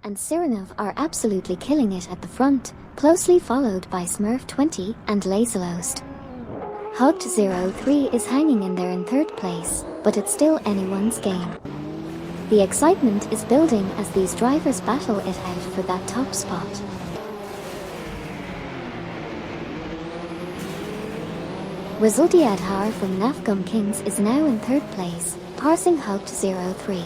and Sirenov are absolutely killing it at the front, closely followed by Smurf20 and Laserlost. Hugged03 is hanging in there in third place, but it's still anyone's game. The excitement is building as these drivers battle it out for that top spot. Resultiadhar from Nafgum Kings is now in third place, passing Hugged03.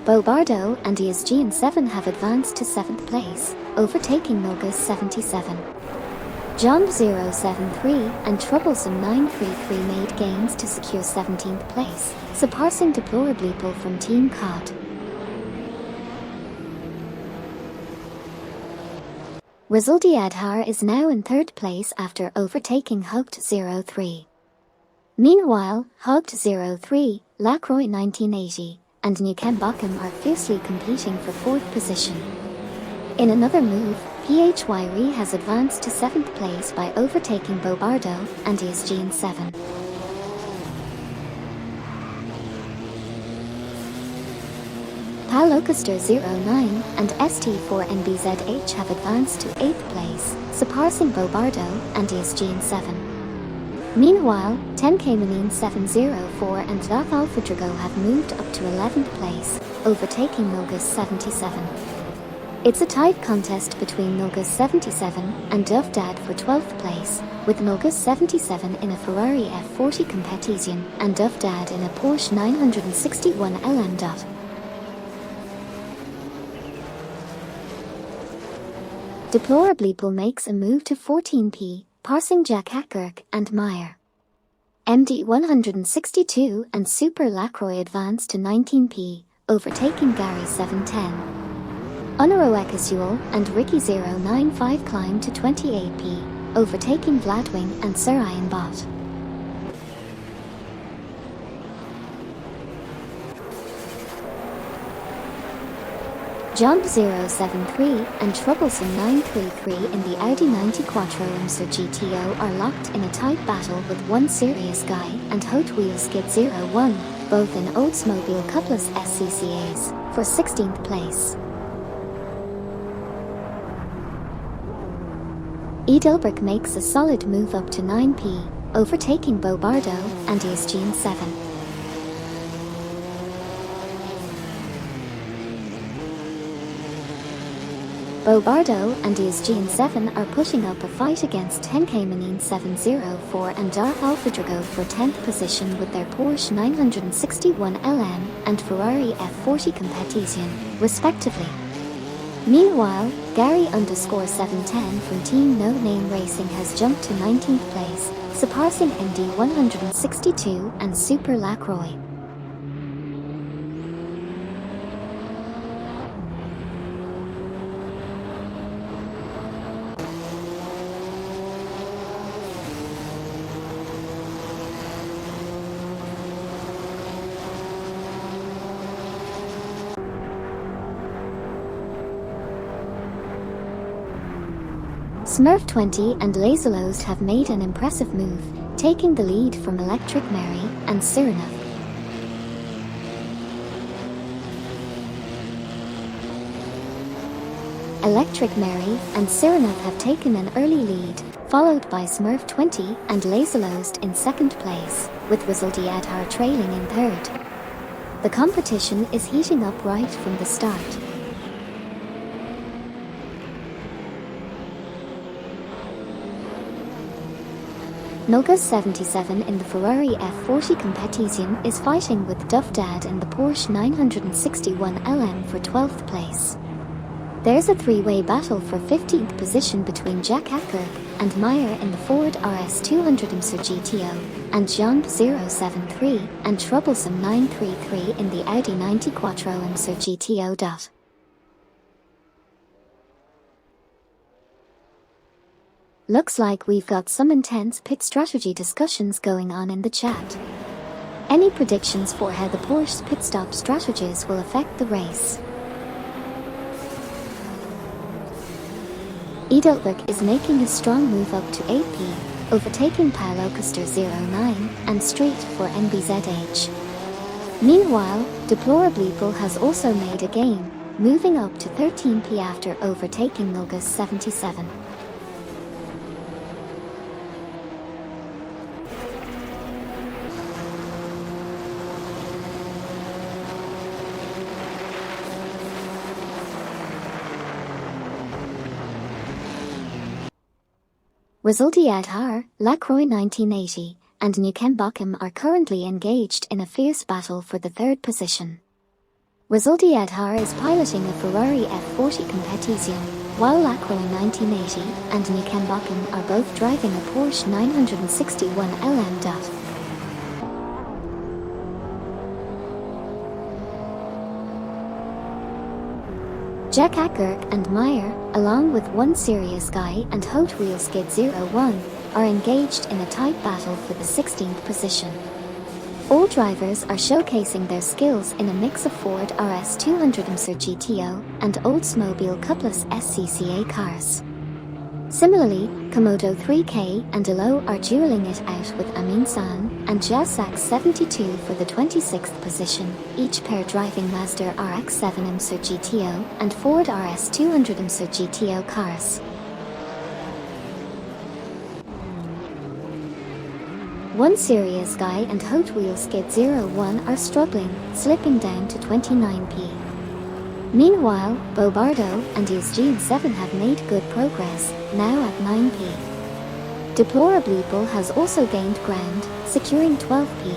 Bobardo and ESGN7 have advanced to 7th place, overtaking Nogus77. John073 and Troublesome 933 made gains to secure 17th place, surpassing Deplorably Bull from Team COD. Resultiadhar is now in third place after overtaking Hugged03. Meanwhile, Hugged03, Lacroix 1980, and Nukem Bochum are fiercely competing for 4th position. In another move, PHYRE has advanced to 7th place by overtaking Bobardo and ESGN7. Palocaster09 and ST4NBZH have advanced to 8th place, surpassing Bobardo and ESGN7. Meanwhile, 10K 704 and Darth Alpha Drago have moved up to 11th place, overtaking Nogus77. It's a tight contest between Nogus77 and Dovdad for 12th place, with Nogus77 in a Ferrari F40 Competition and Dovdad in a Porsche 961 LM. Deplorably Bull makes a move to 14p, passing Jack Hackirk and Meyer. MD162 and Super Lacroix advance to 19p, overtaking Gary 710. Unaroekasual and Ricky095 climb to 28p, overtaking Vladwing and Sir Iron Bot. Jump073 and Troublesome 933 in the Audi 90 Quattro IMSA GTO are locked in a tight battle with One Serious Guy and Hot Wheel Skid 01, both in Oldsmobile Cutlass SCCAs, for 16th place. Edelbrick makes a solid move up to 9p, overtaking Bobardo and ESGN7. Bobardo and ESGN7 are putting up a fight against 10K 704 and Darth Alpha Drago for 10th position with their Porsche 961 LM and Ferrari F40 Competition, respectively. Meanwhile, Gary_710 from Team No Name Racing has jumped to 19th place, surpassing MD162 and Super Lacroix. Smurf20 and Laserlost have made an impressive move, taking the lead from Electric Mary and Sirenov. Electric Mary and Sirenov have taken an early lead, followed by Smurf20 and Laserlost in 2nd place, with Resultiadhar trailing in 3rd. The competition is heating up right from the start. Nogus77 in the Ferrari F40 Competition is fighting with Dovdad in the Porsche 961 LM for 12th place. There's a three-way battle for 15th position between Jack Hackirk and Meyer in the Ford RS200 IMSA GTO, and Jump073 and Troublesome 933 in the Audi 90 Quattro IMSA GTO. Looks like we've got some intense pit strategy discussions going on in the chat. Any predictions for how the Porsche's pit stop strategies will affect the race? Edelbrick is making a strong move up to 8p, overtaking Palocaster09 and Street for NBZH. Meanwhile, Deplorably Bull has also made a gain, moving up to 13p after overtaking Logos 77. Resultat are Lacroix 1980 and Newkenbochem are currently engaged in a fierce battle for the third position. Resultat is piloting a Ferrari F40 Competizione, while Lacroix 1980 and Newkenbochem are both driving a Porsche 961 LM. Jack Acker and Meyer, along with One Serious Guy and Hot Wheels Skid 01, are engaged in a tight battle for the 16th position. All drivers are showcasing their skills in a mix of Ford RS200 IMSA GTO and Oldsmobile Cutlass SCCA cars. Similarly, Komodo 3K and Elo are dueling it out with Amin San and Jazak 72 for the 26th position, each pair driving Mazda RX-7 IMSA GTO and Ford RS200 IMSA GTO cars. One Serious Guy and Hot Wheels Skid 01 are struggling, slipping down to 29p. Meanwhile, Bobardo and Eugene 7 have made good progress, now at 9p. Deplorableeple has also gained ground, securing 12p.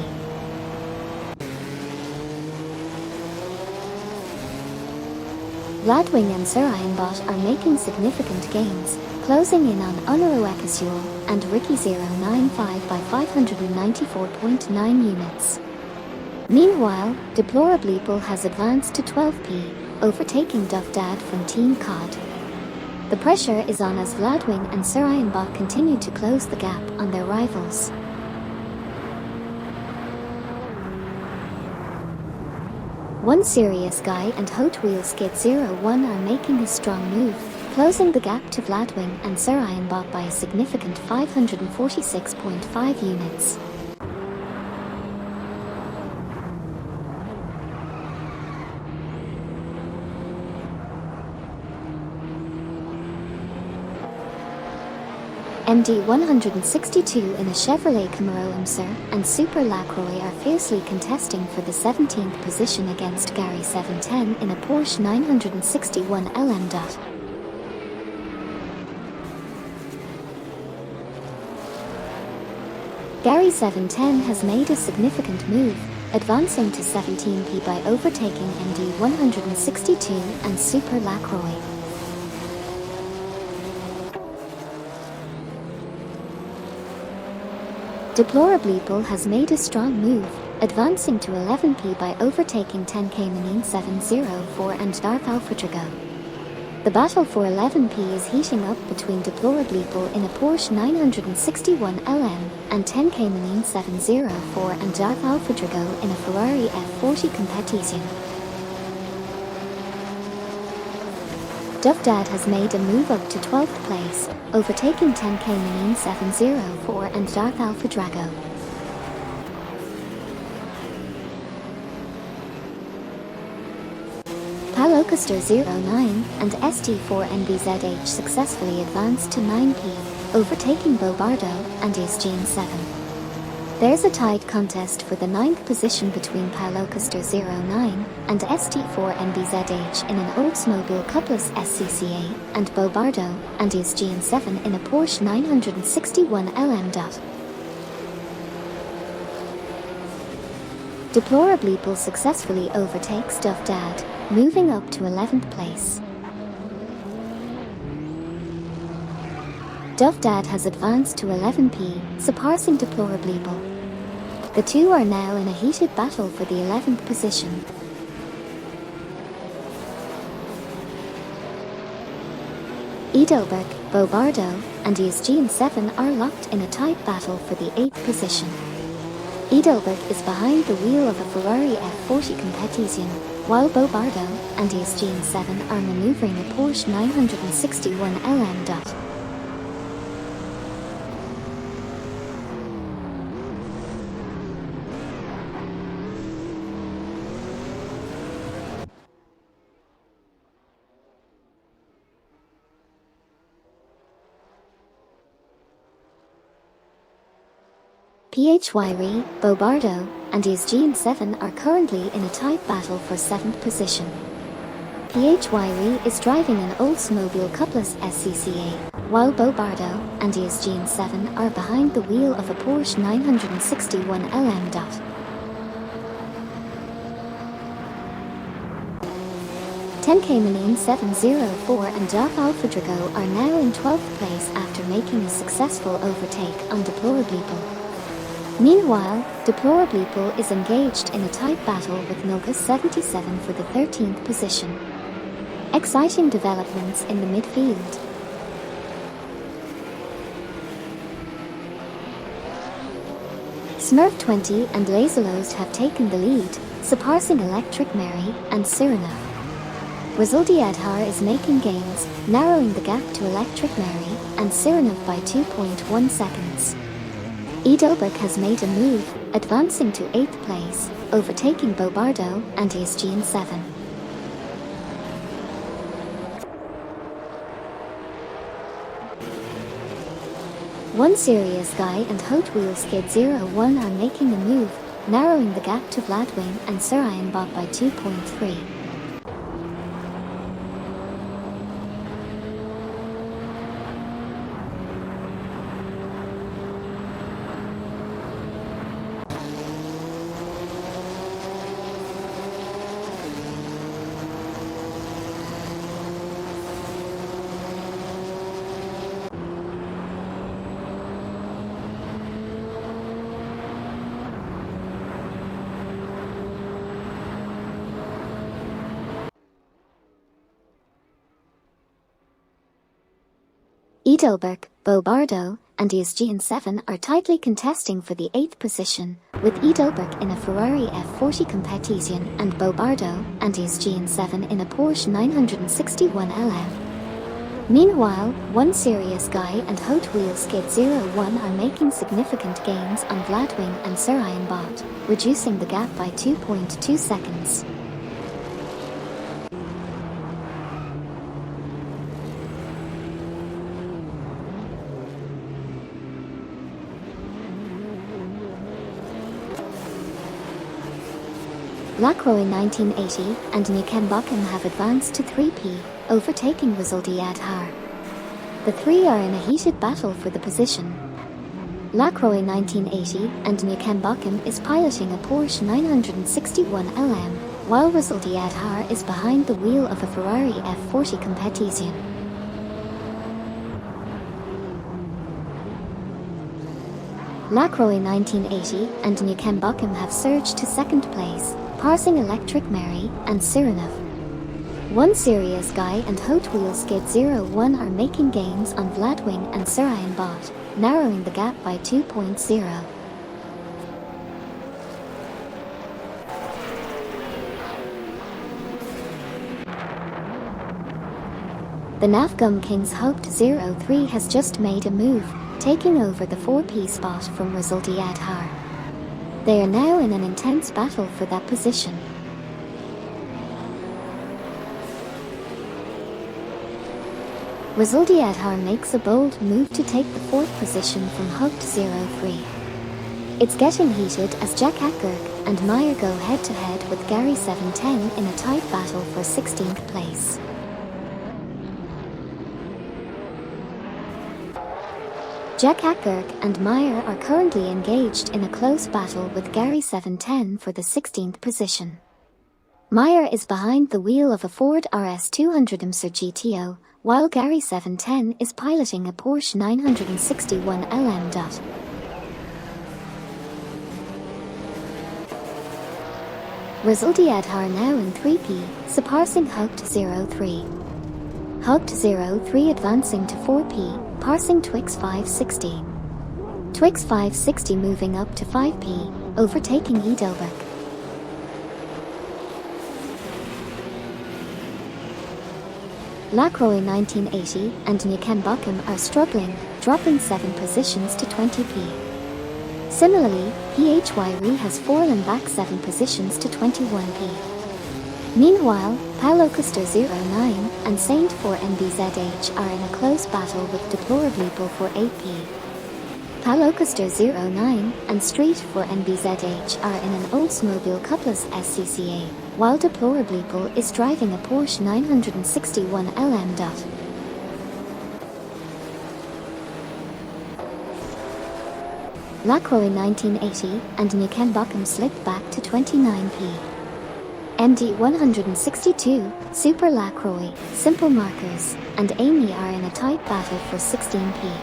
Gladwing and Surayanbot are making significant gains, closing in on Onuru Ekasuel and Ricky 095 by 594.9 units. Meanwhile, Deplorableeple has advanced to 12p, overtaking Duff Dad from Team COD. The pressure is on as Gladwing and Surayanbot continue to close the gap on their rivals. One Serious Guy and Hot Wheels Skid 01 are making a strong move, closing the gap to Gladwing and Surayanbot by a significant 546.5 units. MD 162 in a Chevrolet Camaro IMSA and Super Lacroix are fiercely contesting for the 17th position against Gary 710 in a Porsche 961 LM. Gary 710 has made a significant move, advancing to 17p by overtaking MD 162 and Super Lacroix. Deplorableeple has made a strong move, advancing to 11p by overtaking 10k Manin 704 and Darth Alpha Drago. The battle for 11p is heating up between Deplorableeple in a Porsche 961 LM and 10k Manin 704 and Darth Alpha Drago in a Ferrari F40 Competizione. Duff Dad has made a move up to 12th place, overtaking 10k Manin 704 and Darth Alpha Drago. Palocaster 09 and ST4NBZH successfully advanced to 9p, overtaking Bobardo and Eugene 7. There's a tight contest for the 9th position between Palocaster 09 and ST4NBZH in an Oldsmobile Cutlass SCCA and Bobardo and Eugene 7 in a Porsche 961 LM. Deplorableeple successfully overtakes Duff Dad, moving up to 11th place. Duff Dad has advanced to 11p, surpassing Deplorableeple. The two are now in a heated battle for the 11th position. Edelberg, Bobardo, and Eugene 7 are locked in a tight battle for the 8th position. Edelberg is behind the wheel of a Ferrari F40 Competizione, while Bobardo and Eugene 7 are maneuvering a Porsche 961 LM. PHYRE, Bobardo, and ESGN7 are currently in a tight battle for 7th position. PHYRE is driving an Oldsmobile Cutlass SCCA, while Bobardo and ESGN7 are behind the wheel of a Porsche 961 LM. 10 Cayman 704 and Alfa Drago are now in 12th place after making a successful overtake on Deplorableeple. Meanwhile, Deplorableeple is engaged in a tight battle with Milka 77 for the 13th position. Exciting developments in the midfield. Smurf 20 and Lazelost have taken the lead, surpassing Electric Mary and Cyrano. Resultiadhar is making gains, narrowing the gap to Electric Mary and Cyrano by 2.1 seconds. Edelberg has made a move, advancing to 8th place, overtaking Bobardo and ESGN7. One Serious Guy and Hot Wheel Skid 01 are making a move, narrowing the gap to Vladwing and Sarayan Bob by 2.3. Edelberg, Bobardo, and ESGN7 are tightly contesting for the 8th position, with Edelberg in a Ferrari F40 Competition and Bobardo and ESGN7 in a Porsche 961 LM. Meanwhile, One Serious Guy and Hot Wheel Skid 01 are making significant gains on Vladwing and Sarayan Bot, reducing the gap by 2.2 seconds. Lacroix 1980 and Nikembakken have advanced to 3P, overtaking Resultiadhar. The three are in a heated battle for the position. Lacroix 1980 and Nikembakken is piloting a Porsche 961 LM, while Resultiadhar is behind the wheel of a Ferrari F40 Competition. Lacroix 1980 and Nikembakken have surged to 2nd place, passing Electric Mary and Cyrano. One Serious Guy and Hot Wheel Skid 01 are making gains on Vladwing and Sarayan Bot, narrowing the gap by 2.0. The Navgum Kings Hoped 03 has just made a move, taking over the 4P spot from Resultiadhar. They are now in an intense battle for that position. Resultiadhar makes a bold move to take the 4th position from Hoped 03. It's getting heated as Jack Ackberg and Meyer go head-to-head with Gary 710 in a tight battle for 16th place. Jack Ackberg and Meyer are currently engaged in a close battle with Gary 710 for the 16th position. Meyer is behind the wheel of a Ford RS200 IMSA GTO, while Gary 710 is piloting a Porsche 961 LM. Resultiadhar now in 3P, surpassing Hoped 03. Hoped 03 advancing to 4P, passing Twix 560. Twix 560 moving up to 5P, overtaking Edelberg. Lacroix 1980 and Nikembakken are struggling, dropping 7 positions to 20P. Similarly, PHYRE has fallen back 7 positions to 21P. Meanwhile, Paulo Custer 09 and Saint 4 NBZH are in a close battle with Deplorableeple for 8P. Paulo Custer09 and Street 4 NBZH are in an Oldsmobile Cutlass SCCA, while Deplorably Bull is driving a Porsche 961 LM. Lacroix 1980 and Nukenbokum slipped back to 29p. MD 162, Super Lacroix, Simple Markers, and Amy are in a tight battle for 16p.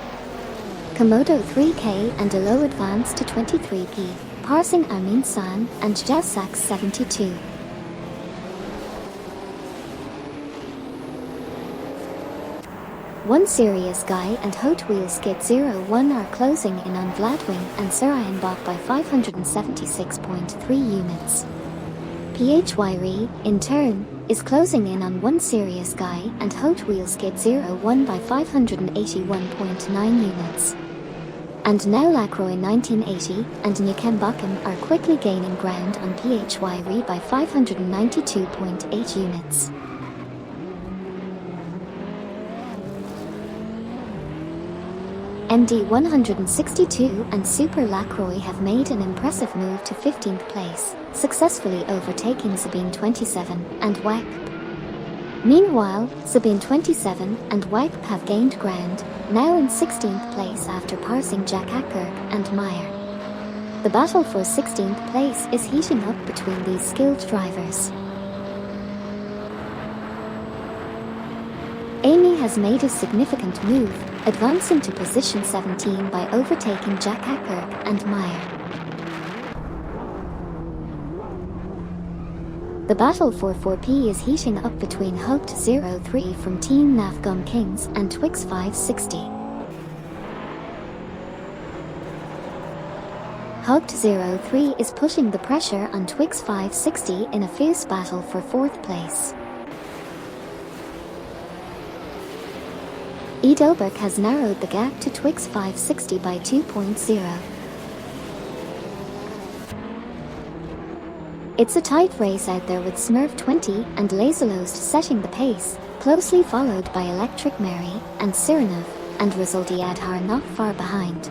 Komodo 3K and a low advance to 23p, parsing Amin San and Jasax 72. One Serious Guy and Hot Wheels Skid 01 are closing in on Vladwing and Sarayanbach by 576.3 units. PHYRE, in turn, is closing in on One Serious Guy and Hot Wheels Skid 01 by 581.9 units. And now Lacroix 1980 and Nukenbokum are quickly gaining ground on PHYRE by 592.8 units. MD 162 and Super Lacroix have made an impressive move to 15th place, successfully overtaking Sabine 27 and WAC. Meanwhile, Sabine 27 and WAC have gained ground, now in 16th place after parsing Jack Acker and Meyer. The battle for 16th place is heating up between these skilled drivers. Amy has made a significant move, advancing to position 17 by overtaking Jack Acker and Meyer. The battle for 4P is heating up between Hooked 03 from Team Nafgum Kings and Twix 560. Hooked 03 is pushing the pressure on Twix 560 in a fierce battle for 4th place. Edelberg has narrowed the gap to Twix 560 by 2.0. It's a tight race out there with Smurf 20 and Laserlost setting the pace, closely followed by Electric Mary and Sirenov and Rizaldi Adhar not far behind.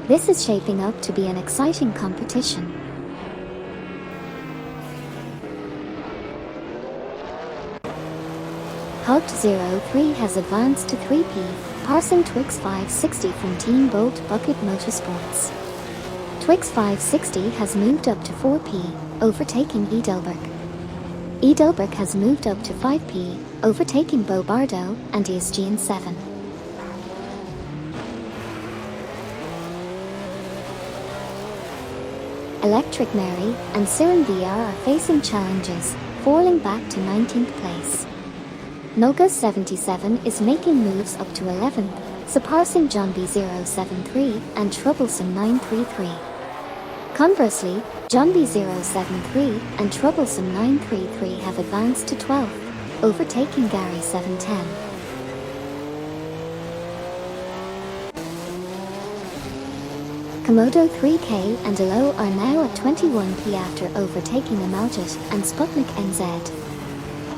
This is shaping up to be an exciting competition. Hooked 03 has advanced to 3P, parsing Twix 560 from Team Bolt Bucket Motorsports. Twix 560 has moved up to 4P, overtaking Edelberg. Edelberg has moved up to 5P, overtaking Bo Bardo and ESGN 7. Electric Mary and Siren VR are facing challenges, falling back to 19th place. Noga 77 is making moves up to 11th, surpassing John B073 and Troublesome 933. Conversely, John B073 and Troublesome 933 have advanced to 12th, overtaking Gary 710. Komodo 3K and Elo are now at 21P after overtaking Amaljit and Sputnik NZ.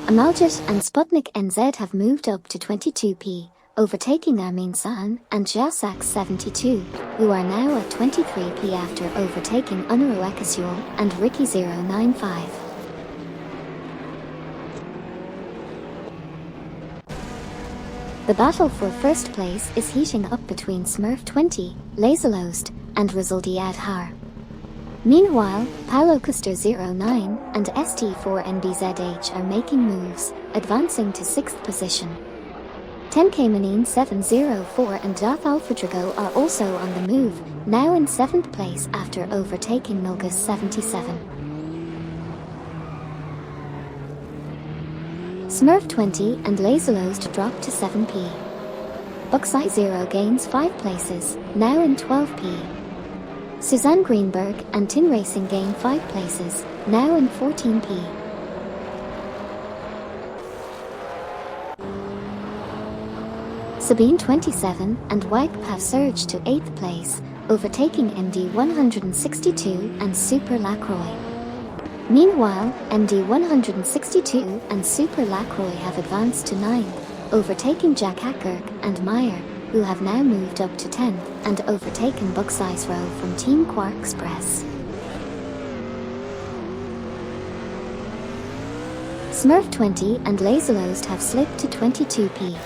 Amaljit and Sputnik NZ have moved up to 22P, overtaking Amin San and Jasax 72, who are now at 23P after overtaking Unaro Ekasiol and Ricky 095. The battle for first place is heating up between Smurf 20, Laserlost, and Rizaldi Adhar. Meanwhile, Paulo Custer 09 and ST4NBZH are making moves, advancing to 6th position. 10K Manine 704 and Darth Alpha Drago are also on the move, now in 7th place after overtaking Milgus 77. Smurf 20 and Laserlost dropped to 7P. Buckseye 0 gains 5 places, now in 12P. Suzanne Greenberg and Tin Racing gain 5 places, now in 14P. Sabine 27 and Wipe have surged to 8th place, overtaking MD 162 and Super Lacroix. Meanwhile, MD 162 and Super Lacroix have advanced to 9th, overtaking Jack Acker and Meyer, who have now moved up to 10th and overtaken Bucksize Row from Team Quark Express. Smurf 20 and Laserlost have slipped to 22p.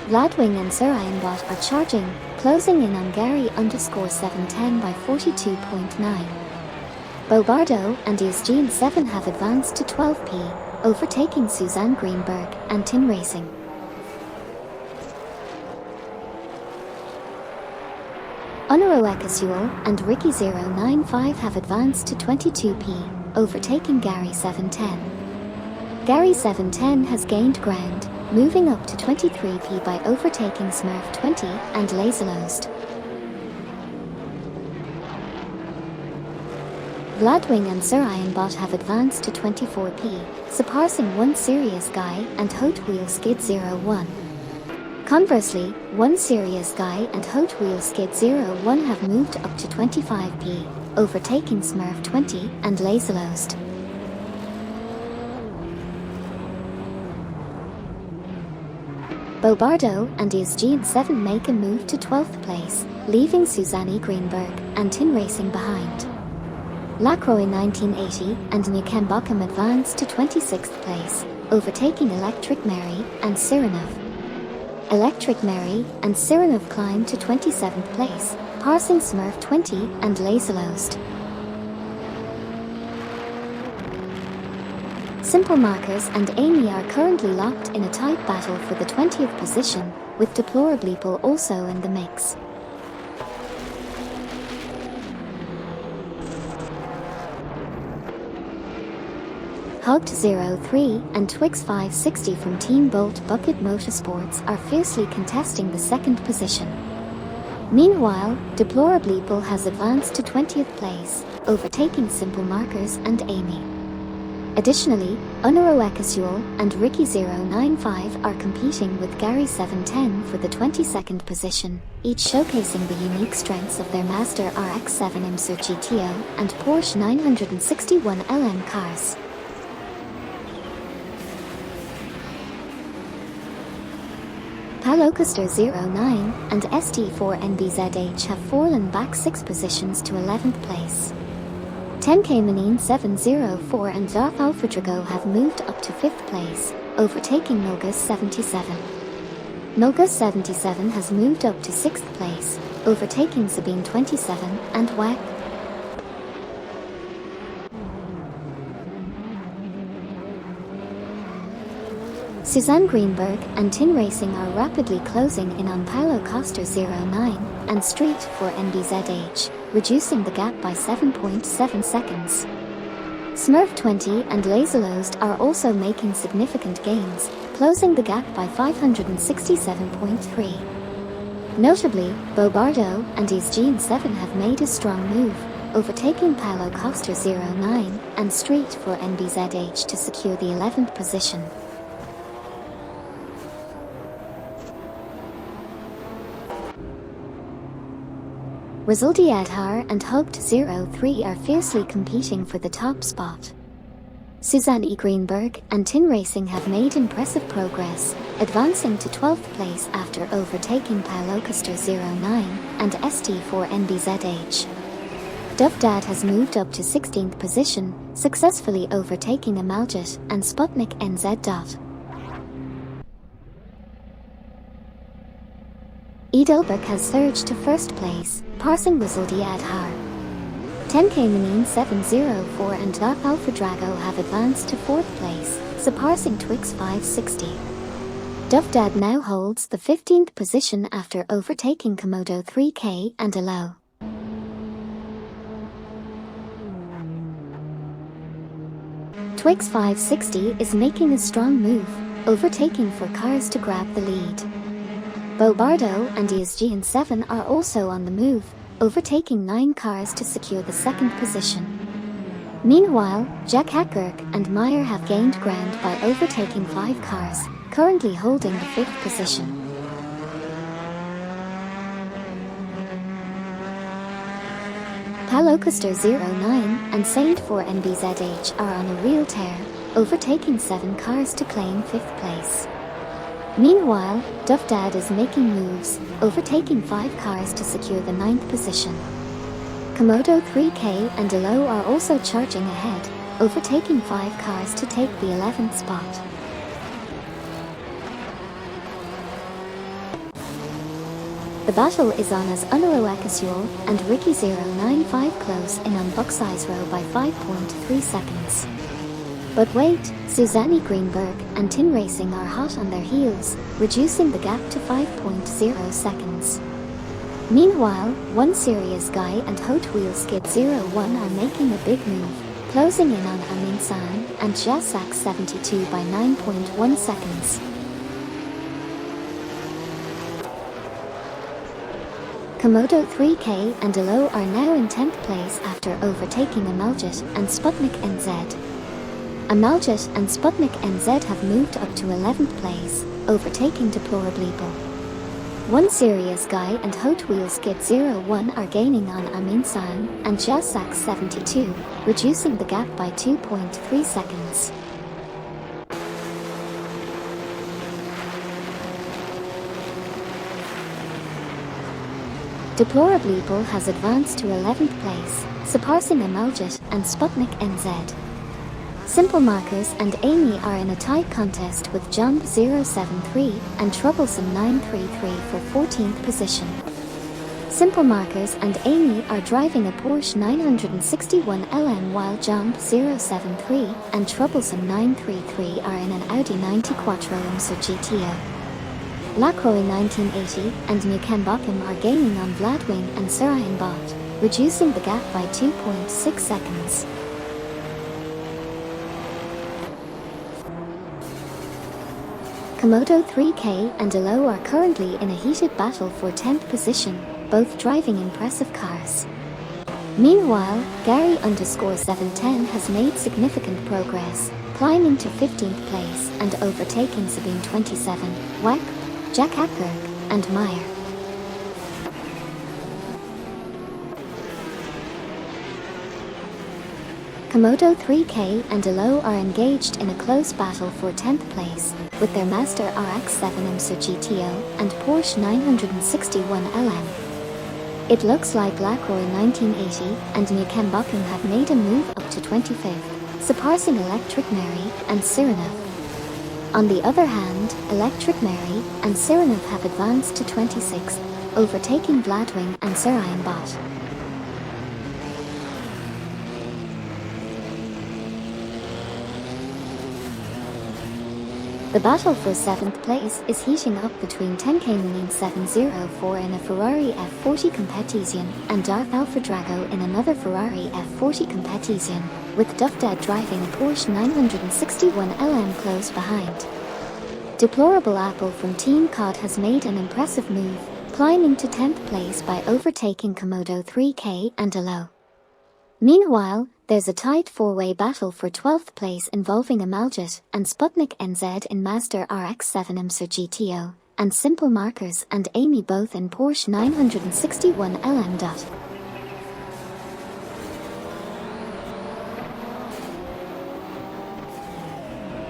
Vladwing and Surianbot are charging, closing in on Gary_710 by 42.9. Bobardo and ESGN7 have advanced to 12p, overtaking Suzanne Greenberg and Tin Racing. Unaro Ekasuel and Ricky095 have advanced to 22p, overtaking Gary710. Gary710 has gained ground, moving up to 23p by overtaking Smurf 20 and Laserlost. Vladwing and Surianbot have advanced to 24p, surpassing One Serious Guy and Hot Wheel Skid 01. Conversely, One Serious Guy and Hot Wheel Skid 01 have moved up to 25p, overtaking Smurf 20 and Laserlost. Bobardo and ESGN7 make a move to 12th place, leaving Suzanne Greenberg and Tin Racing behind. Lacroix 1980 and Nukembockham advance to 26th place, overtaking Electric Mary and Sirenov. Electric Mary and Sirenov climb to 27th place, passing Smurf 20 and Laserlost. Simple Markers and Amy are currently locked in a tight battle for the 20th position, with Deplorableeple also in the mix. Hugged03 and Twix560 from Team Bolt Bucket Motorsports are fiercely contesting the second position. Meanwhile, Deplorableeple has advanced to 20th place, overtaking Simple Markers and Amy. Additionally, Unaro Ekasuel and Ricky095 are competing with Gary710 for the 22nd position, each showcasing the unique strengths of their Mazda RX-7 IMSA GTO and Porsche 961 LM cars. Palocaster09 and ST4NBZH have fallen back 6 positions to 11th place. 10K Manine 704 and Darth Alpha Drago have moved up to 5th place, overtaking Milgus 77. Milgus 77 has moved up to 6th place, overtaking Sabine 27 and WAC. Suzanne Greenberg and Tin Racing are rapidly closing in on Paulo Costa 09 and Street for NBZH, reducing the gap by 7.7 seconds. Smurf 20 and Laserlost are also making significant gains, closing the gap by 567.3. Notably, Bobardo and ESGN7 have made a strong move, overtaking Paulo Costa 09 and Street for NBZH to secure the 11th position. Rizaldi Adhar and Hugged03 are fiercely competing for the top spot. Suzanne Greenberg and Tin Racing have made impressive progress, advancing to 12th place after overtaking Palocaster 09 and ST4NBZH. Dovdad has moved up to 16th position, successfully overtaking Amaljet and Sputnik NZ. Edelberg has surged to 1st place, passing Rizaldi Adhar. 10K Manine 704 and Darth Alpha Drago have advanced to 4th place, surpassing Twix560. Dovdad now holds the 15th position after overtaking Komodo 3K and Alo. Twix560 is making a strong move, overtaking 4 cars to grab the lead. Bobardo and ESGN7 are also on the move, overtaking 9 cars to secure the 2nd position. Meanwhile, Jack Hackirk and Meyer have gained ground by overtaking 5 cars, currently holding the 5th position. Palocaster 09 and Saint4NBZH are on a real tear, overtaking 7 cars to claim 5th place. Meanwhile, Duff Dad is making moves, overtaking 5 cars to secure the 9th position. Komodo 3K and Elo are also charging ahead, overtaking 5 cars to take the 11th spot. The battle is on as Unalo Ekasuel and Ricky 095 close in on Buckseyes Row by 5.3 seconds. But wait, Susanne Greenberg and Tin Racing are hot on their heels, reducing the gap to 5.0 seconds. Meanwhile, One Serious Guy and Hot Wheels Skid 01 are making a big move, closing in on Amin San and Jasak 72 by 9.1 seconds. Komodo 3K and Elo are now in 10th place after overtaking Amaljet and Sputnik NZ. Amaljet and Sputnik NZ have moved up to 11th place, overtaking Deplorableeple. One Serious Guy and Hot Wheels Skid 01 are gaining on Amin San and Jasak 72, reducing the gap by 2.3 seconds. Deplorableeple has advanced to 11th place, surpassing Amaljet and Sputnik NZ. Simple Markers and Amy are in a tight contest with Jump 073 and Troublesome 933 for 14th position. Simple Markers and Amy are driving a Porsche 961 LM while Jump 073 and Troublesome 933 are in an Audi 90 Quattro IMSA GTO. Lacroix 1980 and Newcambochum are gaining on Vladwing and Surayan Bot, reducing the gap by 2.6 seconds. Komodo 3K and Elo are currently in a heated battle for 10th position, both driving impressive cars. Meanwhile, Gary_710 has made significant progress, climbing to 15th place and overtaking Sabine 27, Wack, Jack Apberg, and Meyer. Komodo 3K and Elo are engaged in a close battle for 10th place, with their Master RX-7 IMSA GTO and Porsche 961 LM. It looks like Lacroix 1980 and Newcambochum have made a move up to 25th, surpassing Electric Mary and Sirenov. On the other hand, Electric Mary and Sirenov have advanced to 26th, overtaking Vladwing and Surayan Bot. The battle for 7th place is heating up between 10K 704 in a Ferrari F40 Competizione and Darth Alpha Drago in another Ferrari F40 Competizione, with Duff Dad driving a Porsche 961 LM close behind. Deplorable Apple from Team COD has made an impressive move, climbing to 10th place by overtaking Komodo 3K and Elo. Meanwhile, there's a tight 4-way battle for 12th place involving Amaljet and Sputnik NZ in Master RX-7 IMSA GTO, and Simple Markers and Amy both in Porsche 961 LM.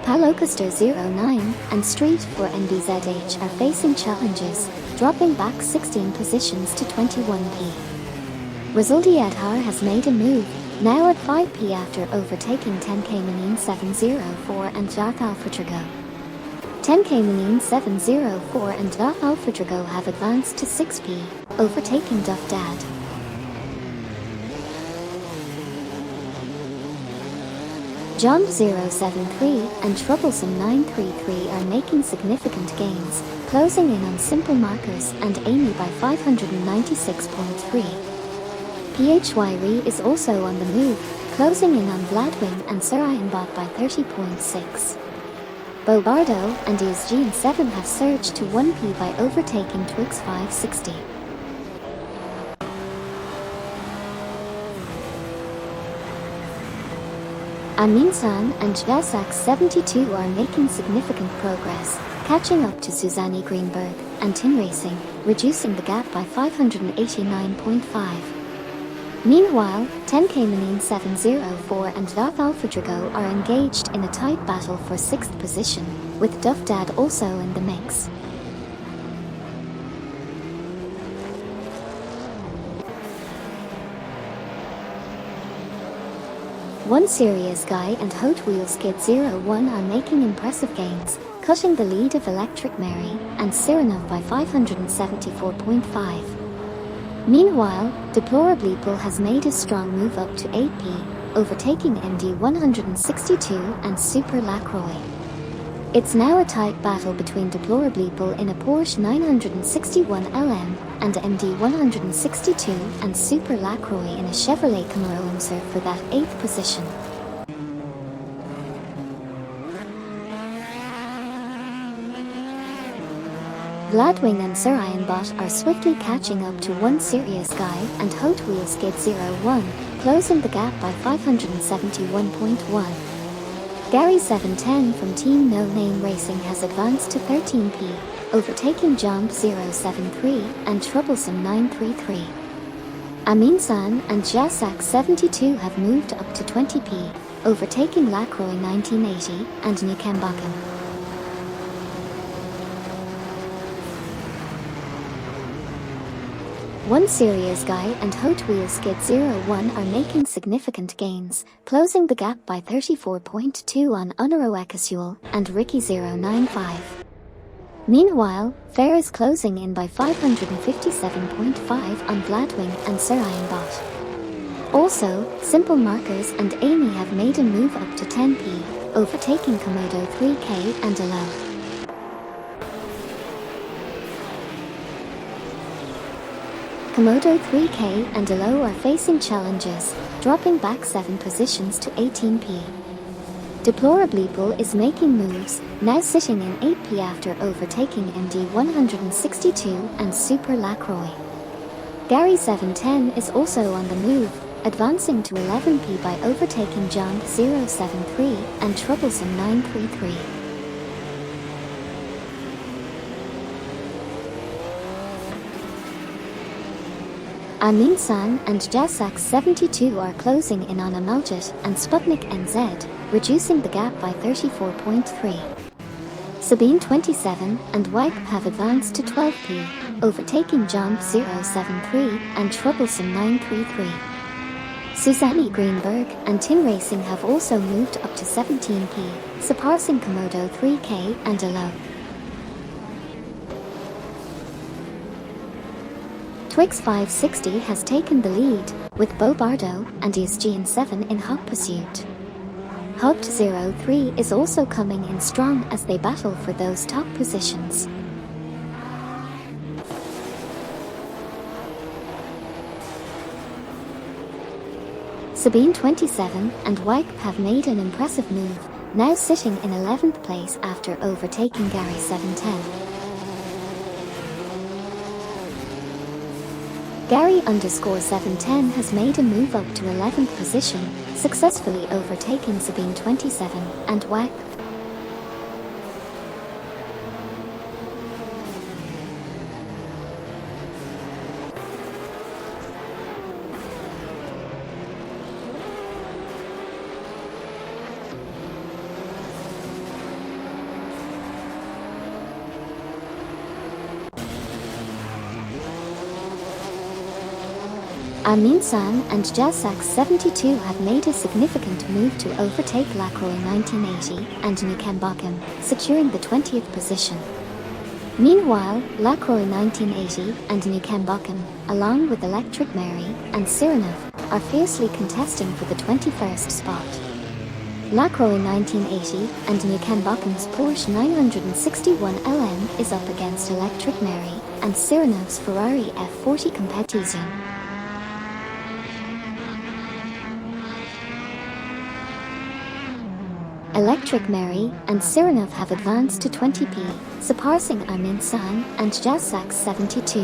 Palocaster 09 and Street 4 NBZH are facing challenges, dropping back 16 positions to 21p. Resulti Adhar has made a move, now at 5p after overtaking 10K Manine 704 and Darth Alpha Drago. 10K Manine 704 and Darth Alpha Drago have advanced to 6p, overtaking Duff Dad. Jump 073 and Troublesome 933 are making significant gains, closing in on Simple Markers and Amy by 596.3. PHYRE is also on the move, closing in on Vladwing and Surayan Bot by 30.6. Bobardo and ESG7 have surged to 1p by overtaking Twix 560. Amin San and Jasak 72 are making significant progress, catching up to Susanne Greenberg and Tin Racing, reducing the gap by 589.5. Meanwhile, 10K Manine 704 and Darth Alpha Drago are engaged in a tight battle for 6th position, with Duff Dad also in the mix. One Serious Guy and Hot Wheels Kid 01 are making impressive gains, cutting the lead of Electric Mary and Sirenov by 574.5. Meanwhile, Deplorably Bull has made a strong move up to 8p, overtaking MD 162 and Super Lacroix. It's now a tight battle between Deplorably Bull in a Porsche 961 LM and MD 162 and Super Lacroix in a Chevrolet Camaro Imser for that 8th position. Gladwing and Sir Ironbot are swiftly catching up to One Serious Guy and Hot Wheels Kid 01, closing the gap by 571.1. Gary 710 from Team No Name Racing has advanced to 13p, overtaking Jump 073 and Troublesome 933. Amin San and Jasak 72 have moved up to 20p, overtaking Lacroix 1980 and Nukembakken. One Serious Guy and Hot Wheels Kid 01 are making significant gains, closing the gap by 34.2 on Unaro Ekasuel and Ricky 095. Meanwhile, Fair is closing in by 557.5 on Gladwing and Sir Ironbot. Also, Simple Markers and Amy have made a move up to 10p, overtaking Komodo 3K and Elo. Komodo 3K and Elo are facing challenges, dropping back 7 positions to 18p. Deplorably Bull is making moves, now sitting in 8p after overtaking MD 162 and Super Lacroix. Gary 710 is also on the move, advancing to 11p by overtaking John 073 and Troublesome 933. Amin San and Jasak 72 are closing in on Amaljit and Sputnik NZ, reducing the gap by 34.3. Sabine 27 and Wipe have advanced to 12p, overtaking Jump 073 and Troublesome 933. Susanne Greenberg and Tin Racing have also moved up to 17p, surpassing Komodo 3K and Elo. Twix 560 has taken the lead, with Bo Bardo and ESGN 7 in hot pursuit. Hubbed 03 is also coming in strong as they battle for those top positions. Sabine 27 and Wipe have made an impressive move, now sitting in 11th place after overtaking Gary 710. Gary_710 has made a move up to 11th position, successfully overtaking Sabine 27 and Wipe. Amin San and Jasak 72 have made a significant move to overtake Lacroix 1980 and Nukembakken, securing the 20th position. Meanwhile, Lacroix 1980 and Nukembakken, along with Electric Mary and Sirenov, are fiercely contesting for the 21st spot. Lacroix 1980 and Nukembakken's Porsche 961 LM is up against Electric Mary and Sirenov's Ferrari F40 Competizione. Electric Mary and Sirenov have advanced to 20p, surpassing Amin San and Jasak 72.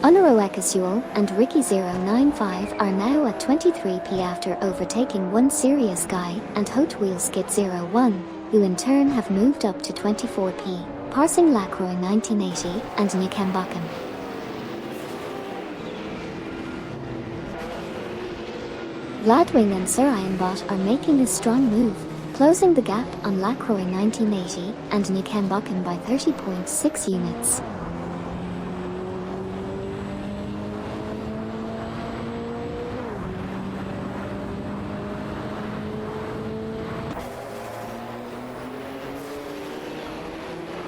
Unaro Ekasuel and Ricky 095 are now at 23p after overtaking One Serious Guy and Hot Wheels Kid 01, who in turn have moved up to 24p, passing Lacroix 1980 and Nukembakken. Gladwing and Sir Ironbot are making a strong move, closing the gap on Lacroix 1980 and Nickenbacken by 30.6 units.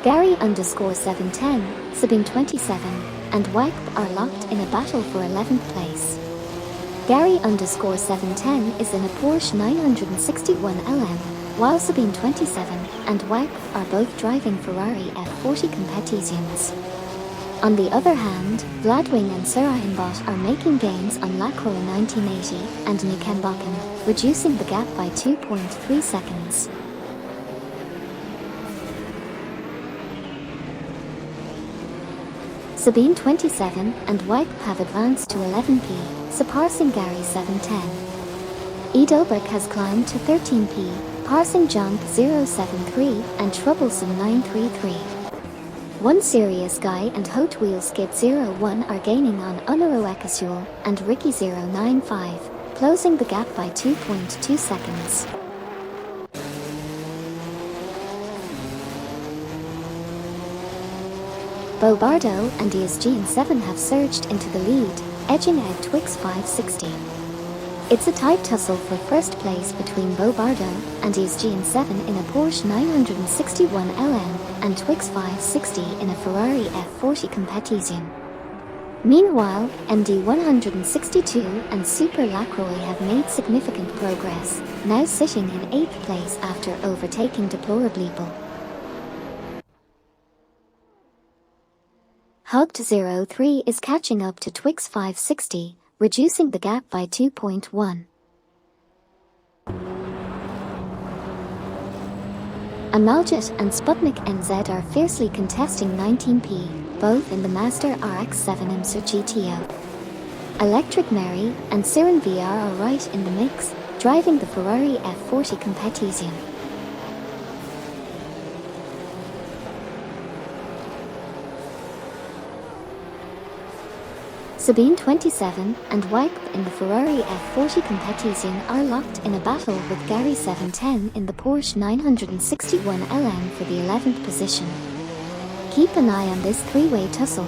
Gary_710, Sabine 27, and Wipe are locked in a battle for 11th place. Gary_710 is in a Porsche 961 LM, while Sabine 27 and Wipe are both driving Ferrari F40 Competitions. On the other hand, Vladwing and Serahinbot are making gains on Lacroix 1980 and Nickenbacken, reducing the gap by 2.3 seconds. Sabine 27 and Wipe have advanced to 11p, surpassing Gary 710. Edelberg has climbed to 13p, passing Jump 073 and Troublesome 933. One Serious Guy and Hot Wheel Skid 01 are gaining on Unaro Ekasul and Ricky 095, closing the gap by 2.2 seconds. Bo Bardo and ESG7 have surged into the lead, edging out Twix 560. It's a tight tussle for first place between Bo Bardo and ESG7 in a Porsche 961 LM and Twix 560 in a Ferrari F40 Competition. Meanwhile, MD 162 and Super Lacroix have made significant progress, now sitting in 8th place after overtaking Deplorableeple. Hugged 03 is catching up to Twix 560, reducing the gap by 2.1. Amaljet and Sputnik NZ are fiercely contesting 19p, both in the Mazda RX-7 IMSA GTO. Electric Mary and Siren VR are right in the mix, driving the Ferrari F40 Competition. Sabine 27 and Wipe in the Ferrari F40 Competition are locked in a battle with Gary 710 in the Porsche 961 LM for the 11th position. Keep an eye on this three-way tussle.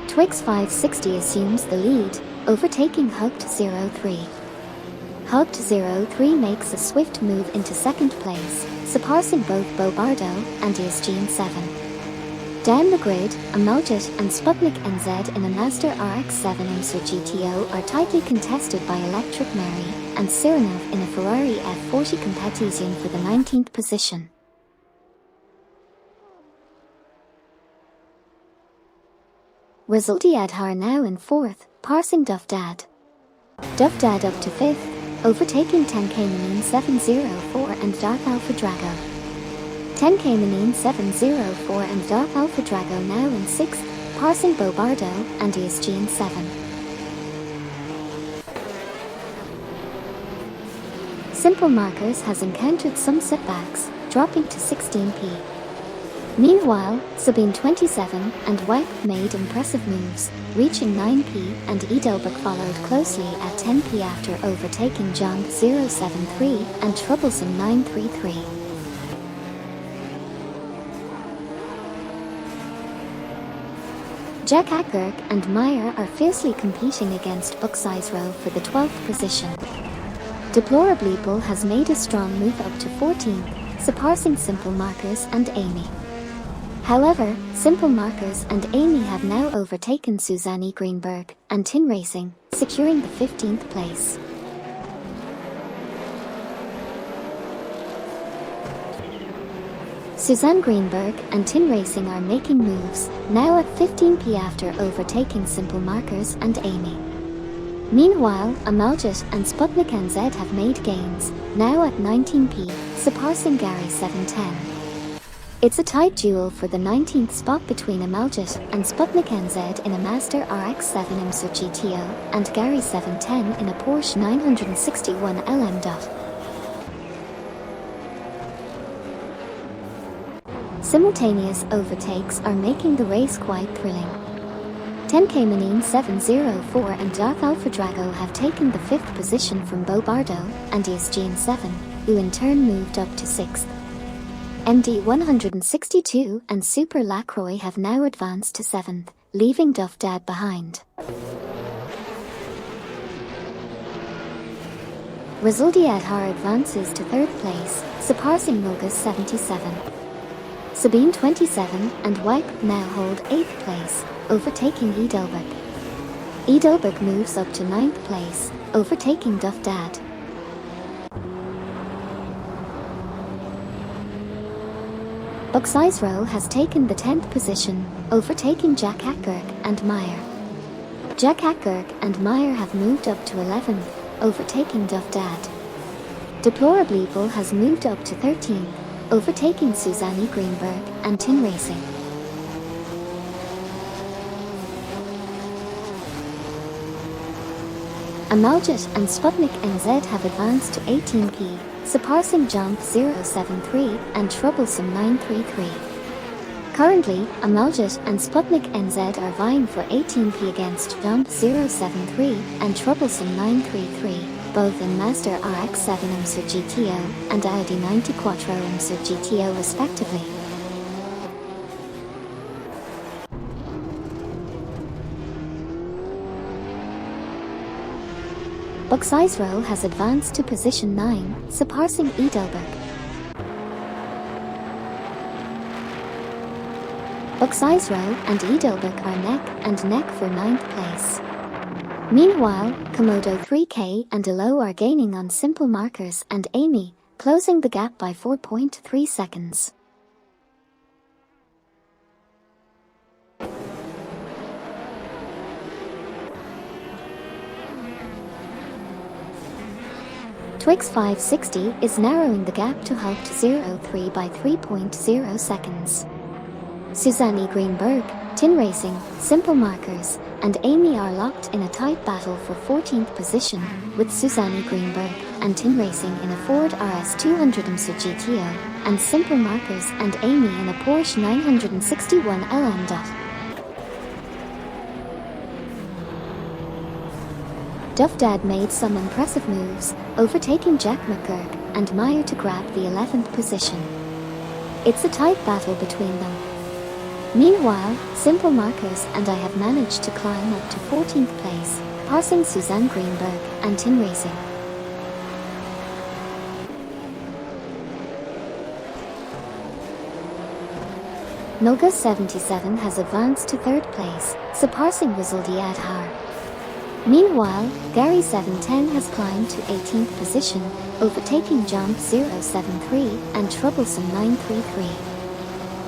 Twix 560 assumes the lead, overtaking Hugged 03. Hugged 03 makes a swift move into second place, surpassing both Bo Bardo and ESG7. Down the grid, Amaljet and Sputnik NZ in a Mazda RX-7 IMSA GTO are tightly contested by Electric Mary and Sirenov in a Ferrari F40 Competition for the 19th position. Resultiadhar now in 4th, passing Dufdad. Dufdad up to 5th, overtaking 10K Manine 704 and Dark Alpha Drago. 10K Manine 704 and Dark Alpha Drago now in 6th, passing Bo Bardo and ESG7. Simple Markers has encountered some setbacks, dropping to 16p. Meanwhile, Sabine 27 and Wipe made impressive moves, reaching 9p, and Edelberg followed closely at 10p after overtaking John 073 and Troublesome 933. Jack Ackirk and Meyer are fiercely competing against Buckseisrow for the 12th position. Deplorableeple has made a strong move up to 14th, surpassing Simple Markers and Amy. However, Simple Markers and Amy have now overtaken Susanne Greenberg and Tin Racing, securing the 15th place. Susanne Greenberg and Tin Racing are making moves, now at 15p after overtaking Simple Markers and Amy. Meanwhile, Amaljet and Sputnik NZ have made gains, now at 19p, surpassing Gary 710. It's a tight duel for the 19th spot between Amaljet and Sputnik NZ in a Mazda RX-7 IMSA GTO and Gary 710 in a Porsche 961 LM. Simultaneous overtakes are making the race quite thrilling. 10 Caymanine 704 and Darth Alpha Drago have taken the 5th position from Bobardo and ESGN 7, who in turn moved up to 6th. MD 162 and Super Lacroix have now advanced to 7th, leaving Duff Dad behind. Resuldi Adhar advances to 3rd place, surpassing Mogus 77. Sabine 27 and Wipe now hold 8th place, overtaking Edelberg. Edelberg moves up to 9th place, overtaking Duff Dad. Buxizro has taken the 10th position, overtaking Jack Ackberg and Meyer. Jack Ackberg and Meyer have moved up to 11th, overtaking Duff Dad. Deplorably has moved up to 13th, overtaking Susanne Greenberg and Tin Racing. Amaljet and Sputnik NZ have advanced to 18p, surpassing Jump 073 and Troublesome 933. Currently, Amaljet and Sputnik NZ are vying for 18p against Jump 073 and Troublesome 933, both in Mazda RX-7 IMSA GTO and Audi 90 Quattro IMSA GTO respectively. Buxizro has advanced to position 9, surpassing Edelberg. Buxizro and Edelberg are neck and neck for 9th place. Meanwhile, Komodo 3K and Elo are gaining on simple markers and Amy, closing the gap by 4.3 seconds. Twix 560 is narrowing the gap to Hulk 03 by 3.0 seconds. Susanne Greenberg, Tin Racing, Simple Markers, and Amy are locked in a tight battle for 14th position, with Susanne Greenberg and Tin Racing in a Ford RS200 IMSA GTO, and Simple Markers and Amy in a Porsche 961 LM. Duff Dad made some impressive moves, overtaking Jack McGurk and Meyer to grab the 11th position. It's a tight battle between them. Meanwhile, Simple Markers and I have managed to climb up to 14th place, passing Susanne Greenberg and Tin Racing. Noga 77 has advanced to 3rd place, surpassing Resuldi Adhar. Meanwhile, Gary 710 has climbed to 18th position, overtaking Jump 073 and Troublesome 933.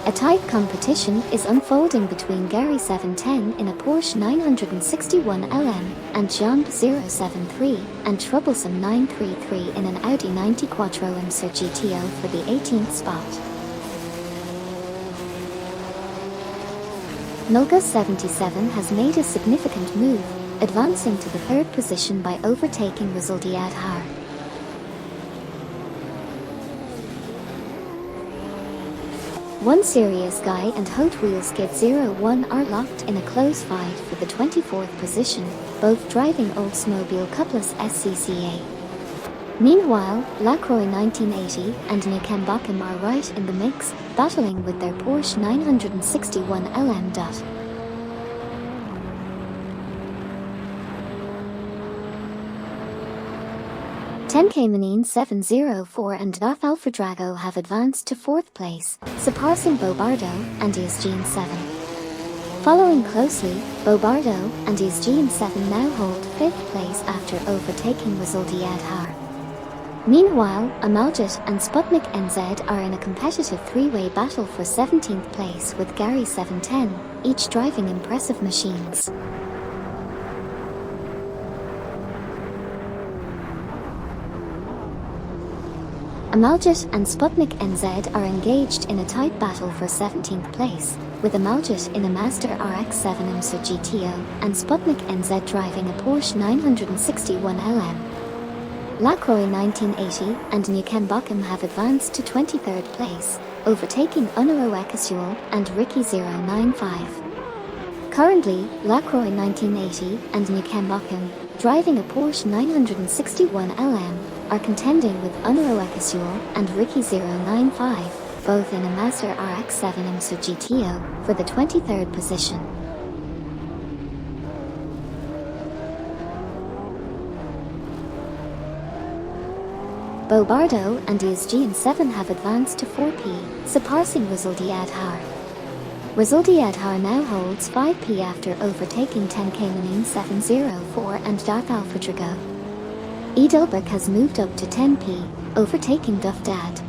A tight competition is unfolding between Gary 710 in a Porsche 961 LM and Jump 073 and Troublesome 933 in an Audi 90 Quattro IMSA GTO for the 18th spot. Noga 77 has made a significant move, advancing to the 3rd position by overtaking Resuldi Adhar. One Serious Guy and Hot Wheels Kid 01 are locked in a close fight for the 24th position, both driving Oldsmobile Cutlass SCCA. Meanwhile, Lacroix 1980 and Nikambakim are right in the mix, battling with their Porsche 961 LM. 10 Caymanine 704 and Darth Alpha Drago have advanced to 4th place, surpassing Bobardo and ESGN 7. Following closely, Bobardo and ESGN 7 now hold 5th place after overtaking Resuldi Adhar. Meanwhile, Amaljet and Sputnik NZ are in a competitive 3-way battle for 17th place with Gary 710, each driving impressive machines. Amaljet and Sputnik NZ are engaged in a tight battle for 17th place, with Amaljet in a Mazda RX-7 IMSA GTO and Sputnik NZ driving a Porsche 961 LM. Lacroix 1980 and Nikambakim have advanced to 23rd place, overtaking Unaro Ekasuel and Ricky 095. Currently, Lacroix 1980 and Nukembakum, driving a Porsche 961 LM, are contending with Unro Ekasuel and Ricky 095, both in a Mazda RX-7 IMSA GTO, for the 23rd position. Bobardo and ESG7 have advanced to 4P, surpassing Rizaldi Adhar. Rizaldi Adhar now holds 5P after overtaking 10 Caymanin 704 and Darth Alpha Trigo. Edelberg has moved up to 10P, overtaking Duff Dad.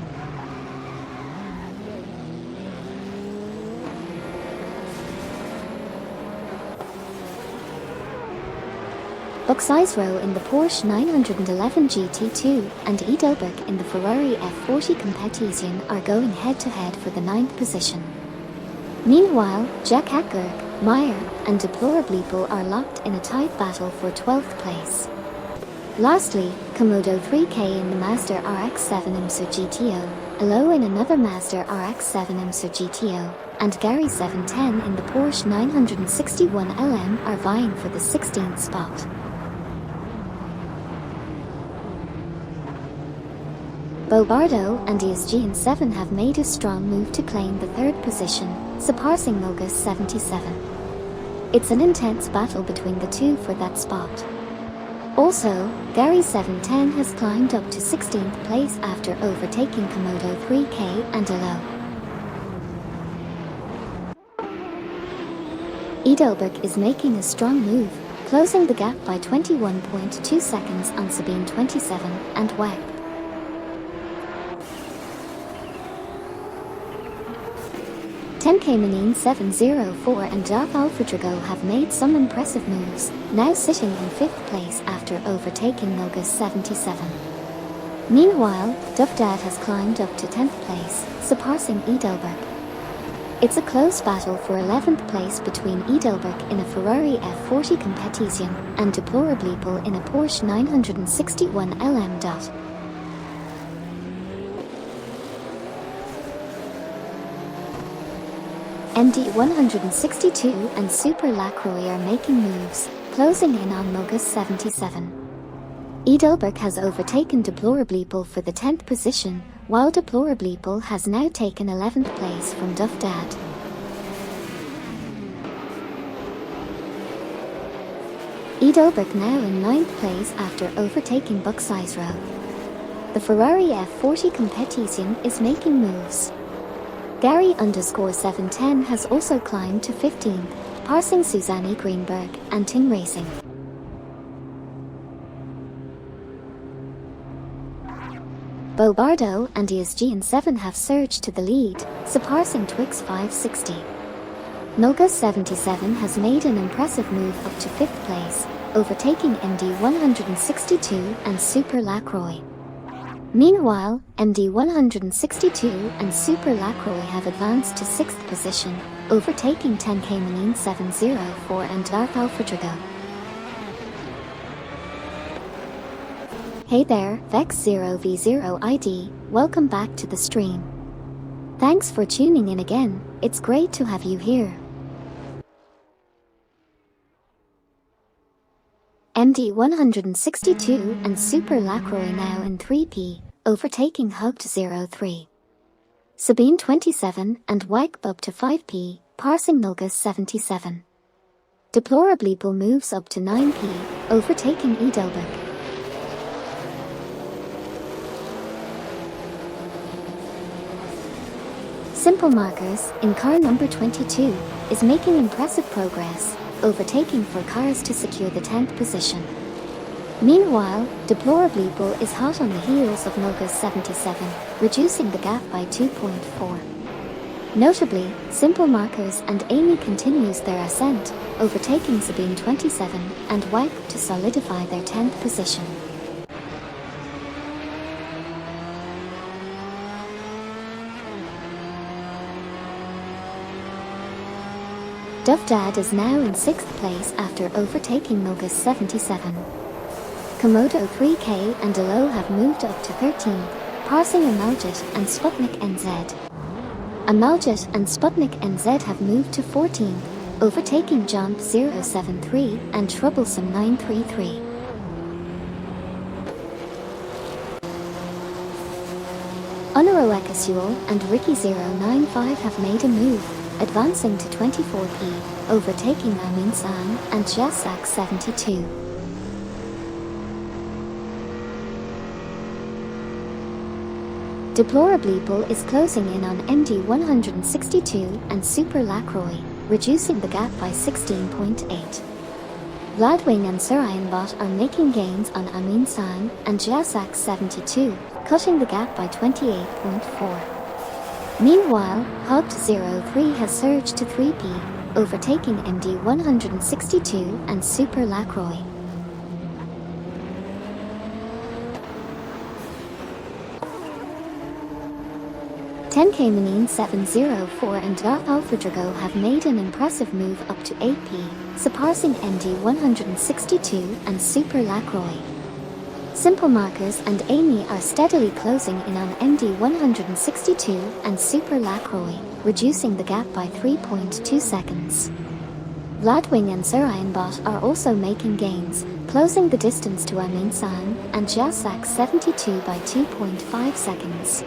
Buxisro in the Porsche 911 GT2 and Edelberg in the Ferrari F40 Competition are going head-to-head for the 9th position. Meanwhile, Jack Hackberg, Meyer, and Deplorableeple are locked in a tight battle for 12th place. Lastly, Komodo 3K in the Mazda RX-7 IMSA GTO, Elo in another Mazda RX-7 IMSA GTO, and Gary 710 in the Porsche 961 LM are vying for the 16th spot. Bobardo and ESG7 have made a strong move to claim the 3rd position, surpassing Mogus 77. It's an intense battle between the two for that spot. Also, Gary 710 has climbed up to 16th place after overtaking Komodo 3K and Elo. Edelberg is making a strong move, closing the gap by 21.2 seconds on Sabine 27 and WEG. 10 Caymanin 704 and Darth Alpha Trigo have made some impressive moves, now sitting in 5th place after overtaking Mogus 77. Meanwhile, Duff Dad has climbed up to 10th place, surpassing Edelberg. It's a close battle for 11th place between Edelberg in a Ferrari F40 Competition and Deplorableeple in a Porsche 961 LM. MD 162 and Super Lacroix are making moves, closing in on Mogus 77. Edelberg has overtaken Deplorableeple for the 10th position, while Deplorableeple has now taken 11th place from Duff Dad. Edelberg now in 9th place after overtaking Buxisro. The Ferrari F40 Competition is making moves. Gary_710 has also climbed to 15th, passing Susanne Greenberg and Ting Racing. Bobardo and ESG7 have surged to the lead, surpassing Twix 560. Mogus 77 has made an impressive move up to 5th place, overtaking MD 162 and Super Lacroix. Meanwhile, MD 162 and Super Lacroix have advanced to 6th position, overtaking 10 Caymanin 704 and Darth Alpha Trigo. Hey there, Vex0v0ID, welcome back to the stream. Thanks for tuning in again, it's great to have you here. MD 162 and Super Lacroix now in 3P, overtaking Hugged 03. Sabine 27 and WEG up to 5P, passing Mogus 77. Deplorableeple moves up to 9P, overtaking Edelberg. Simple Markers, in car number 22, is making impressive progress, overtaking 4 cars to secure the 10th position. Meanwhile, Deplorableeple is hot on the heels of Mogus 77, reducing the gap by 2.4. Notably, Simple Markers and Amy continues their ascent, overtaking Sabine 27 and WEG to solidify their 10th position. Duff Dad is now in 6th place after overtaking Mogus 77. Komodo 3K and Elo have moved up to 13th, passing Amaljit and Sputnik NZ. Amaljit and Sputnik NZ have moved to 14th, overtaking Jump 073 and Troublesome 933. Ekasuel and Ricky 095 have made a move, advancing to 24p, overtaking Amin San and Jasak 72. Deplorably is closing in on MD 162 and Super Lacroix, reducing the gap by 16.8. Vladwing and Surayanbot are making gains on Amin San and Jasak 72, cutting the gap by 28.4. Meanwhile, Hogged 03 has surged to 3p, overtaking MD 162 and Super Lacroix. Tenkamanine 704 and Dark Alfredrigo have made an impressive move up to 8p, surpassing MD 162 and Super Lacroix. Simple Markers and Amy are steadily closing in on MD 162 and Super Lacroix, reducing the gap by 3.2 seconds. Vladwing and Surayanbot are also making gains, closing the distance to Amin San and Jasak 72 by 2.5 seconds.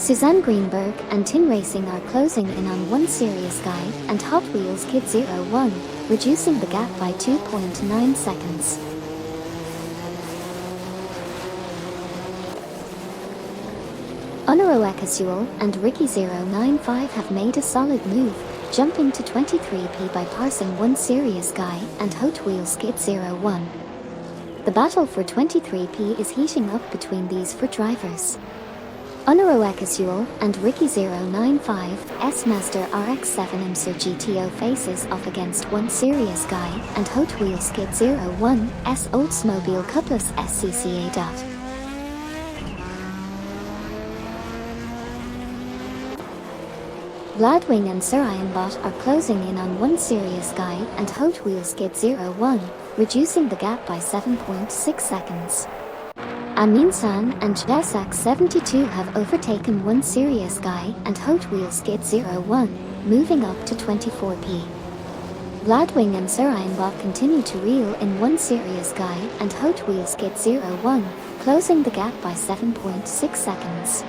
Suzanne Greenberg and Tin Racing are closing in on One Serious Guy and Hot Wheels Kid 01, reducing the gap by 2.9 seconds. Ekasuel and Ricky 095 have made a solid move, jumping to 23p by passing One Serious Guy and Hot Wheels Kid 01. The battle for 23p is heating up between these four drivers. Ekasuel and Ricky 095, S-Master RX-7 IMSA GTO faces off against One Serious Guy and Hot Wheels Kid 01, S Oldsmobile Cutlass SCCA. Vladwing and Surayanbot are closing in on One Serious Guy and Hot Wheels Kid 01, reducing the gap by 7.6 seconds. Amin San and Jasak 72 have overtaken One Serious Guy and Hot Wheels Kid 01, moving up to 24p. Vladwing and Surayanbot continue to reel in One Serious Guy and Hot Wheels Kid 01, closing the gap by 7.6 seconds.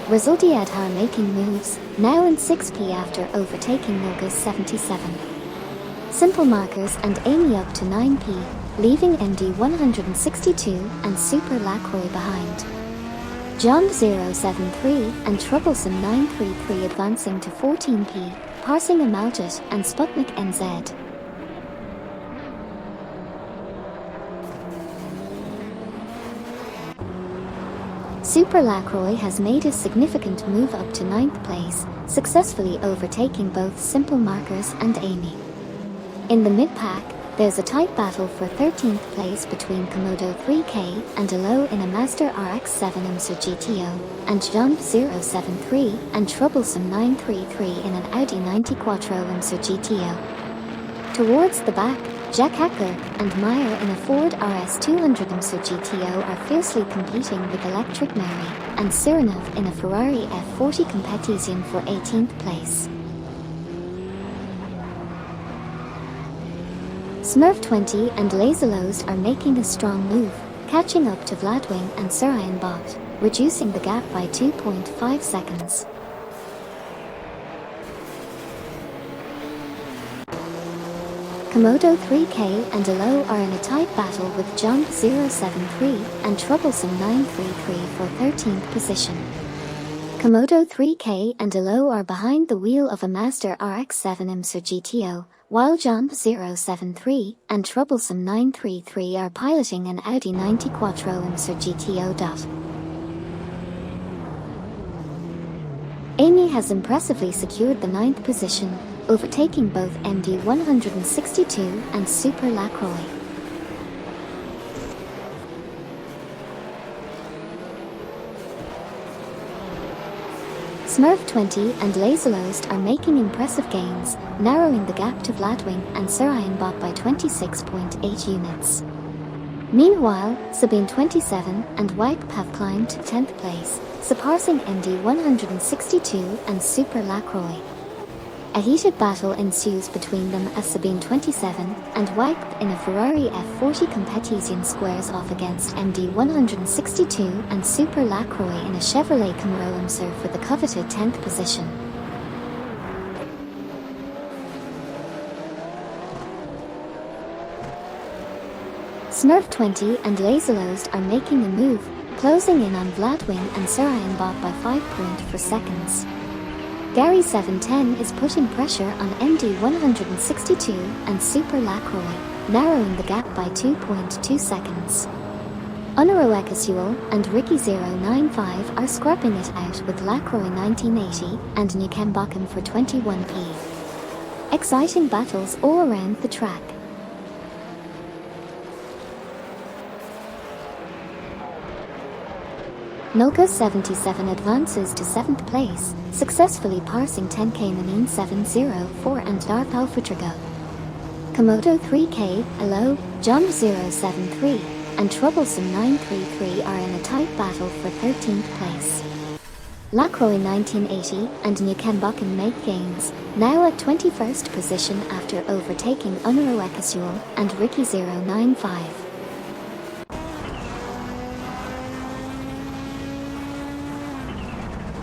Resultiad are making moves, now in 6p after overtaking Nogus 77. Simple Markers and Amy up to 9p, leaving MD 162 and Super Lacroix behind. John 073 and Troublesome 933 advancing to 14p, passing Amaljet and Sputnik NZ. Super Lacroix has made a significant move up to 9th place, successfully overtaking both Simple Markers and Amy. In the mid-pack, there's a tight battle for 13th place between Komodo 3K and Alo in a Master RX-7 IMSA GTO, and Jump 073 and Troublesome 933 in an Audi 90 Quattro IMSA GTO. Towards the back, Jack Hacker and Meyer in a Ford RS200 IMSA GTO are fiercely competing with Electric Mary and Sirenov in a Ferrari F40 Competition for 18th place. Smurf20 and Laserlost are making a strong move, catching up to Vladwing and Surayanbot, reducing the gap by 2.5 seconds. Komodo 3K and Alo are in a tight battle with Jump 073 and Troublesome 933 for 13th position. Komodo 3K and Alo are behind the wheel of a Master RX-7 IMSA GTO, while Jump 073 and Troublesome 933 are piloting an Audi 90 Quattro IMSA GTO. Amy has impressively secured the 9th position, overtaking both MD 162 and Super Lacroix. Smurf20 and Laserlost are making impressive gains, narrowing the gap to Vladwing and Surayanbot by 26.8 units. Meanwhile, Sabine 27 and Wipe have climbed to 10th place, surpassing MD 162 and Super Lacroix. A heated battle ensues between them as Sabine 27 and Wipe in a Ferrari F40 Competition squares off against MD 162 and Super Lacroix in a Chevrolet Camaro serve for the coveted 10th position. Snurf 20 and Laserlost are making a move, closing in on Vladwin and Sarayan Bot by 5 points for seconds. Gary 710 is putting pressure on MD 162 and Super Lacroix, narrowing the gap by 2.2 seconds. Unaro Ekasuel and Ricky 095 are scrapping it out with Lacroix 1980 and Nukembakken for 21p. Exciting battles all around the track. Noka 77 advances to 7th place, successfully passing 10K Manin 704 and Darth Alphatrigo. Komodo 3K, Elo, John 073, and Troublesome 933 are in a tight battle for 13th place. Lacroix 1980 and Nukembakken make gains, now at 21st position after overtaking Unaro Ekasuel and Ricky 095.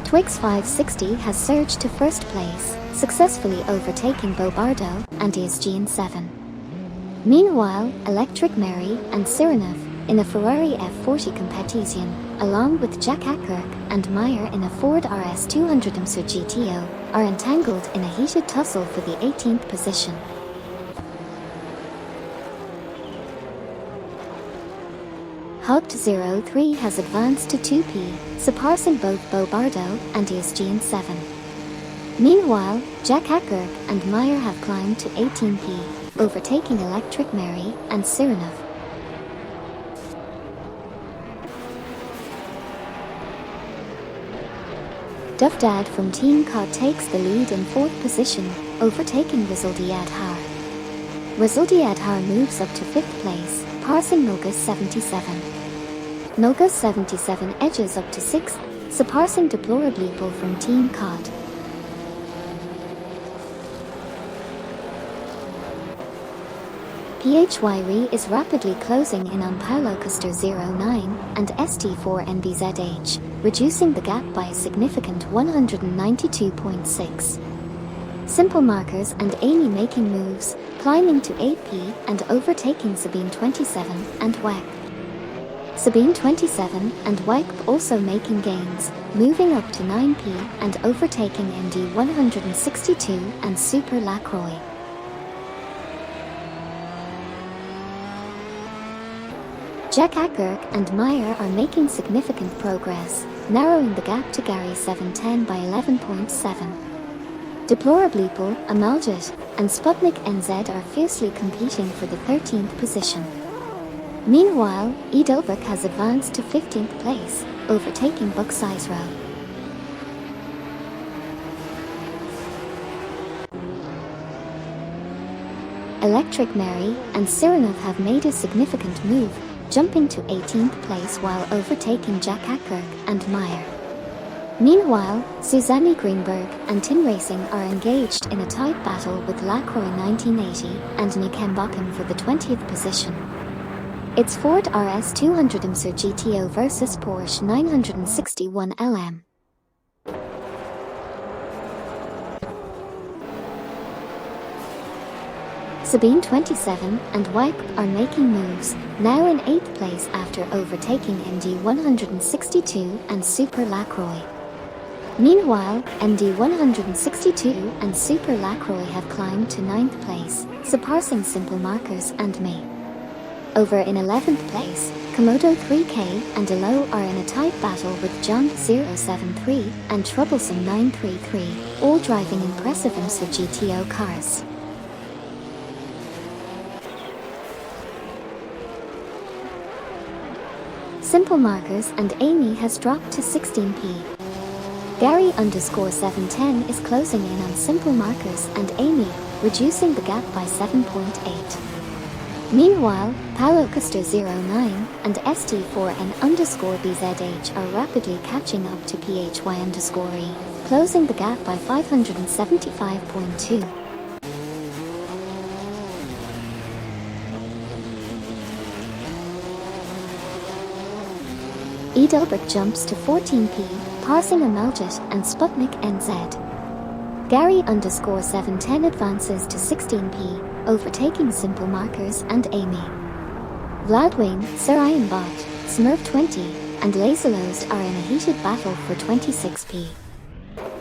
Twix 560 has surged to 1st place, successfully overtaking Bobardo and ESG 7. Meanwhile, Electric Mary and Sirenov, in a Ferrari F40 Competition, along with Jack Ackirk and Meyer in a Ford RS 200 IMSA GTO, are entangled in a heated tussle for the 18th position. Hugged 03 has advanced to 2p, surpassing both Bobardo and ESG 7. Meanwhile, Jack Ackirk and Meyer have climbed to 18p, overtaking Electric Mary and Sirenov. Duvdad from Team COD takes the lead in 4th position, overtaking Rizaldiad Har. Rizaldiad Har moves up to 5th place, passing Nogus 77. Nogus 77 edges up to 6th, surpassing Deplorably from Team COD. PHYRE is rapidly closing in on Paulo Custer 09 and ST4NBZH, reducing the gap by a significant 192.6. Simple Markers and Amy making moves, climbing to 8p and overtaking Sabine 27 and WEC. Sabine 27 and Wipe also making gains, moving up to 9p and overtaking MD 162 and Super Lacroix. Jack Ackirk and Meyer are making significant progress, narrowing the gap to Gary 710 by 11.7. Deplorably, Amaljit, and Sputnik NZ are fiercely competing for the 13th position. Meanwhile, Edovik has advanced to 15th place, overtaking Bucksizero. Electric Mary and Sirenov have made a significant move, jumping to 18th place while overtaking Jack Ackirk and Meyer. Meanwhile, Susanne Greenberg and Tin Racing are engaged in a tight battle with Lacroix 1980 and Nukembakken for the 20th position. It's Ford RS 200 IMSA GTO versus Porsche 961 LM. Sabine 27 and Wipe are making moves, now in 8th place after overtaking MD 162 and Super Lacroix. Meanwhile, MD 162 and Super Lacroix have climbed to 9th place, surpassing Simple Markers and me. Over in 11th place, Komodo 3K and Elo are in a tight battle with John 073 and Troublesome 933, all driving impressive IMSA GTO cars. Simple Markers and Amy has dropped to 16p. Gary_710 is closing in on Simple Markers and Amy, reducing the gap by 7.8. Meanwhile, Paulocaster09 and ST4N_BZH are rapidly catching up to PHY_E, closing the gap by 575.2. Edelbert jumps to 14p, passing Amaljet and Sputnik NZ. Gary_710 advances to 16p, overtaking Simple Markers and Amy. Vladwing, Sirionbot, Smurf20, and Laserlost are in a heated battle for 26p.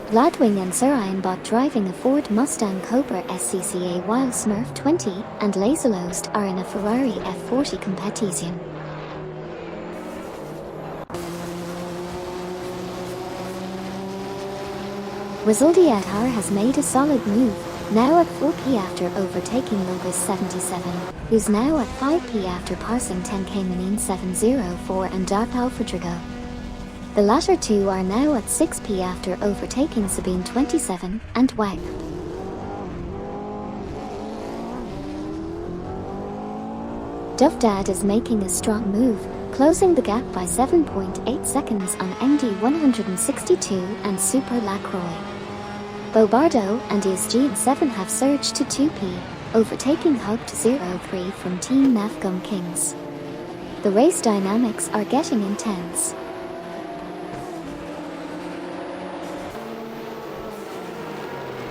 Vladwing and Sirionbot driving a Ford Mustang Cobra SCCA while Smurf20 and Laserlost are in a Ferrari F40 Competition. Resultiadhar has made a solid move, now at 4p after overtaking Logos77, who's now at 5p after passing 10K704 and Dark Alpha Trigo. The latter two are now at 6p after overtaking Sabine27 and WAG. Duffdad is making a strong move, closing the gap by 7.8 seconds on MD162 and Super Lacroix. Bobardo and ESG7 have surged to 2p, overtaking Hugged03 from Team Navgum Kings. The race dynamics are getting intense.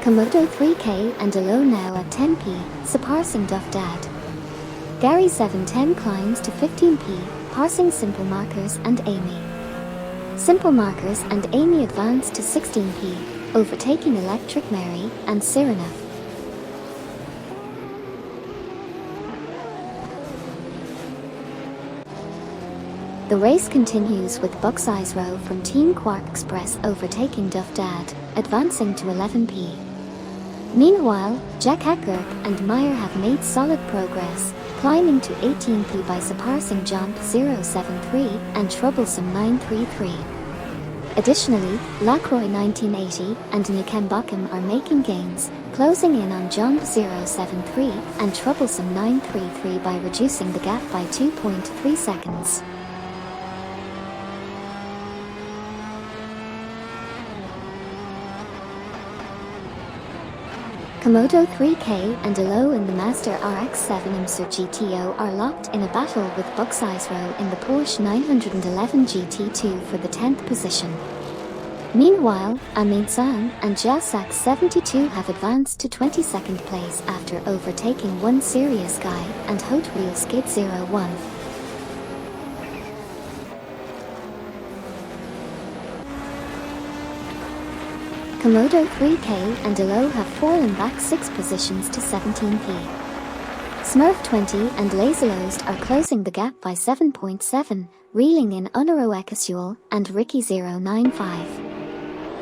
Komodo 3K and Elo now at 10p, surpassing Duffdad. Gary710 climbs to 15p, passing Simple Markers and Amy. Simple Markers and Amy advance to 16p, overtaking Electric Mary and Sirena. The race continues with Buck's-Eyes Row from Team Quark Express overtaking Duffdad, advancing to 11p. Meanwhile, Jack Hackert and Meyer have made solid progress, climbing to 18p by surpassing Jump073 and Troublesome 933. Additionally, Lacroix 1980 and Nukembakum are making gains, closing in on Jump073 and Troublesome 933 by reducing the gap by 2.3 seconds. Komodo 3K and Elo in the Mazda RX-7 IMSA GTO are locked in a battle with Buck's-Eyes Row in the Porsche 911 GT2 for the 10th position. Meanwhile, Amin San and Jasak72 have advanced to 22nd place after overtaking One Serious Guy and Hot Wheel Skid 01. Komodo 3K and Elo have fallen back 6 positions to 17p. Smurf20 and Laserlost are closing the gap by 7.7, reeling in Unaro Ekasuel and Ricky095.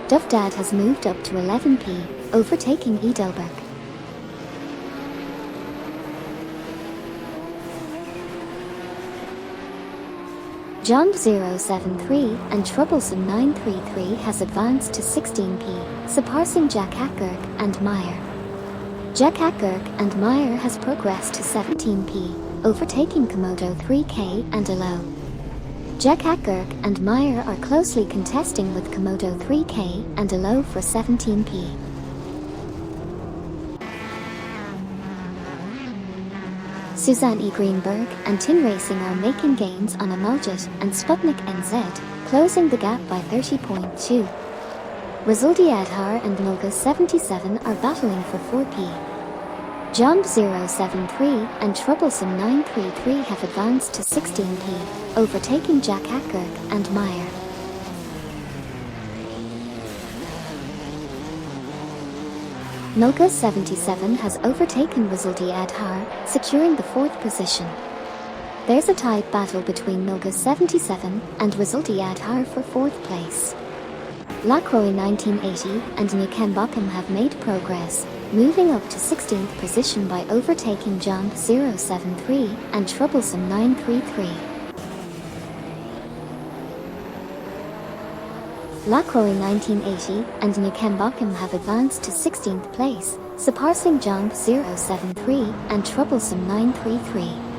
Duffdad has moved up to 11p, overtaking Edelberg. Jump073 and Troublesome 933 has advanced to 16p, surpassing Jack Hackberg and Meyer. Jack Hackberg and Meyer has progressed to 17p, overtaking Komodo 3K and Elo. Jack Hackberg and Meyer are closely contesting with Komodo 3K and Elo for 17p. Suzanne E. Greenberg and Tin Racing are making gains on Amaljet and Sputnik NZ, closing the gap by 30.2. Resultiadhar and Mulga77 are battling for 4p. Jump073 and Troublesome 933 have advanced to 16p, overtaking Jack Hackberg and Meyer. Milka77 has overtaken Resultiadhar, securing the 4th position. There's a tight battle between Milka77 and Resultiadhar for 4th place. Lacroix 1980 and Nukembakum have made progress, moving up to 16th position by overtaking Jump073 and Troublesome 933. Lacroix 1980 and Nukembakum have advanced to 16th place, surpassing Jump073 and Troublesome 933.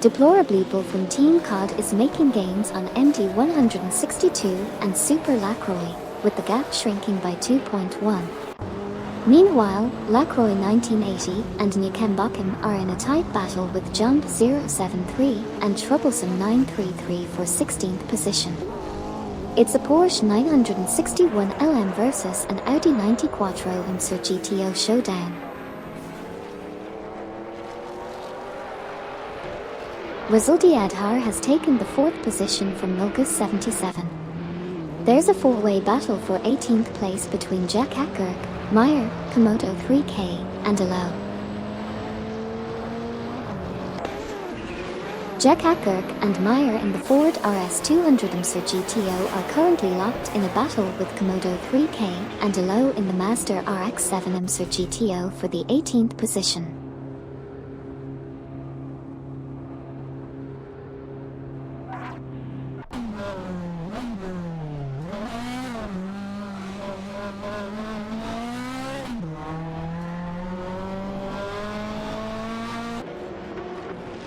Deplorably Bull from Team COD is making gains on MD162 and Super Lacroix, with the gap shrinking by 2.1. Meanwhile, Lacroix 1980 and Nukembakim are in a tight battle with Jump 073 and Troublesome 933 for 16th position. It's a Porsche 961 LM versus an Audi 90 Quattro IMSA GTO showdown. Resulti Adhar has taken the 4th position from Milgus 77. There's a 4-way battle for 18th place between Jack Ackirk, Meyer, Komodo 3K, and Alo. Jack Ackirk and Meyer in the Ford RS200 IMSA GTO are currently locked in a battle with Komodo 3K and Alo in the Mazda RX-7 IMSA GTO for the 18th position.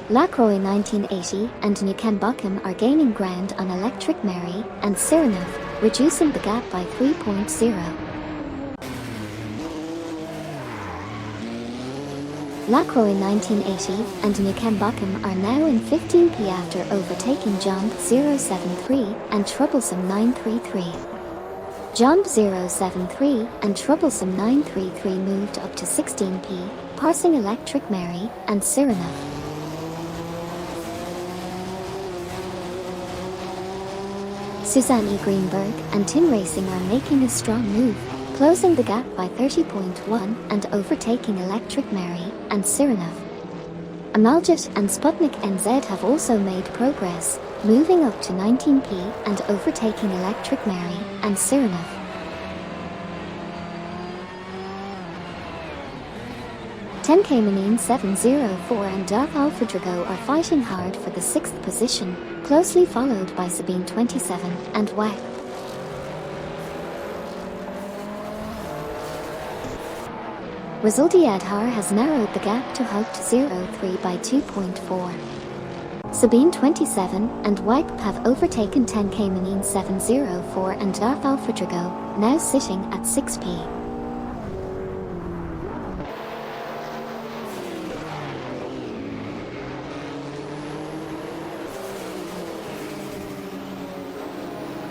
Lacroix 1980 and Nukembakim are gaining ground on Electric Mary and Sirenov, reducing the gap by 3.0. Lacroix 1980 and Nukembakim are now in 15p after overtaking Jump 073 and Troublesome 933. Jump 073 and Troublesome 933 moved up to 16p, passing Electric Mary and Sirenov. Suzanne E. Greenberg and Tim Racing are making a strong move, closing the gap by 30.1 and overtaking Electric Mary and Sirenov. Amaljet and Sputnik NZ have also made progress, moving up to 19p and overtaking Electric Mary and Sirenov. Tenke Manine 704 and Darth Alpha Drago are fighting hard for the 6th position, closely followed by Sabine 27 and WAC. Resulti Adhar has narrowed the gap to Hulk 03 by 2.4. Sabine 27 and WAC have overtaken Tenke Manine 704 and Darth Alpha Drago, now sitting at 6p.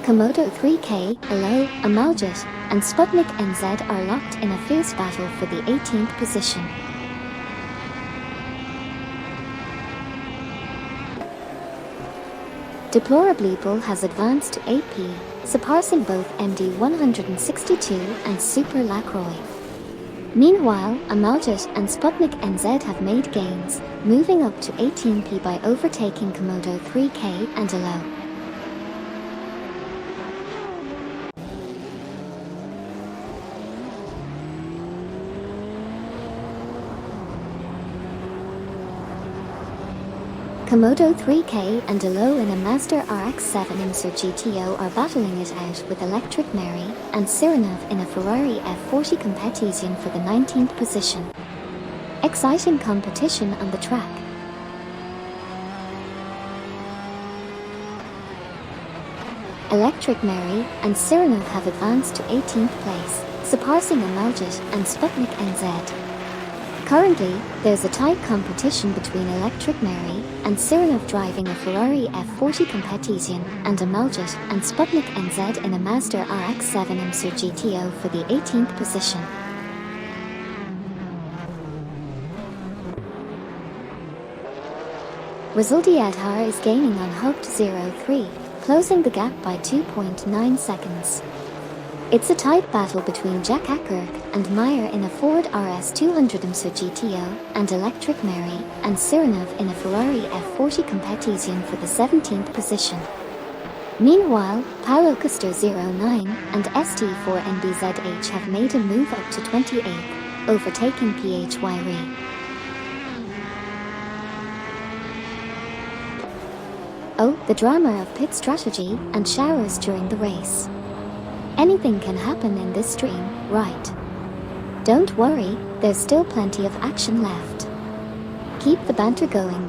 Komodo 3K, Alo, Amaljet, and Sputnik NZ are locked in a fierce battle for the 18th position. Deplorably Bull has advanced to 8p, surpassing both MD162 and Super Lacroix. Meanwhile, Amaljet and Sputnik NZ have made gains, moving up to 18p by overtaking Komodo 3K and Alo. Komodo 3K and Alo in a Mazda RX-7 IMSA GTO are battling it out with Electric Mary and Sirenov in a Ferrari F40 Competition for the 19th position. Exciting competition on the track. Electric Mary and Sirenov have advanced to 18th place, surpassing Amaljet and Sputnik NZ. Currently, there's a tight competition between Electric Mary and Sirenov driving a Ferrari F40 Competition and Amaljet and Sputnik NZ in a Mazda RX-7 IMSA GTO for the 18th position. Resulti Adhar is gaining on Hulk 03, closing the gap by 2.9 seconds. It's a tight battle between Jack Ackirk and Meyer in a Ford RS200 IMSA GTO and Electric Mary and Sirenov in a Ferrari F40 Competition for the 17th position. Meanwhile, Paulo Custer 09 and ST4NBZH have made a move up to 28th, overtaking PHYRE. Oh, the drama of pit strategy and showers during the race. Anything can happen in this stream, right? Don't worry, there's still plenty of action left. Keep the banter going.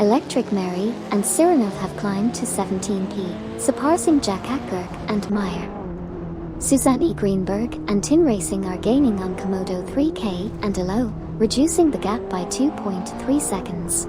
Electric Mary and Sirenov have climbed to 17p, surpassing Jack Ackberg and Meyer. Susanne Greenberg and Tin Racing are gaining on Komodo 3K and Elo, reducing the gap by 2.3 seconds.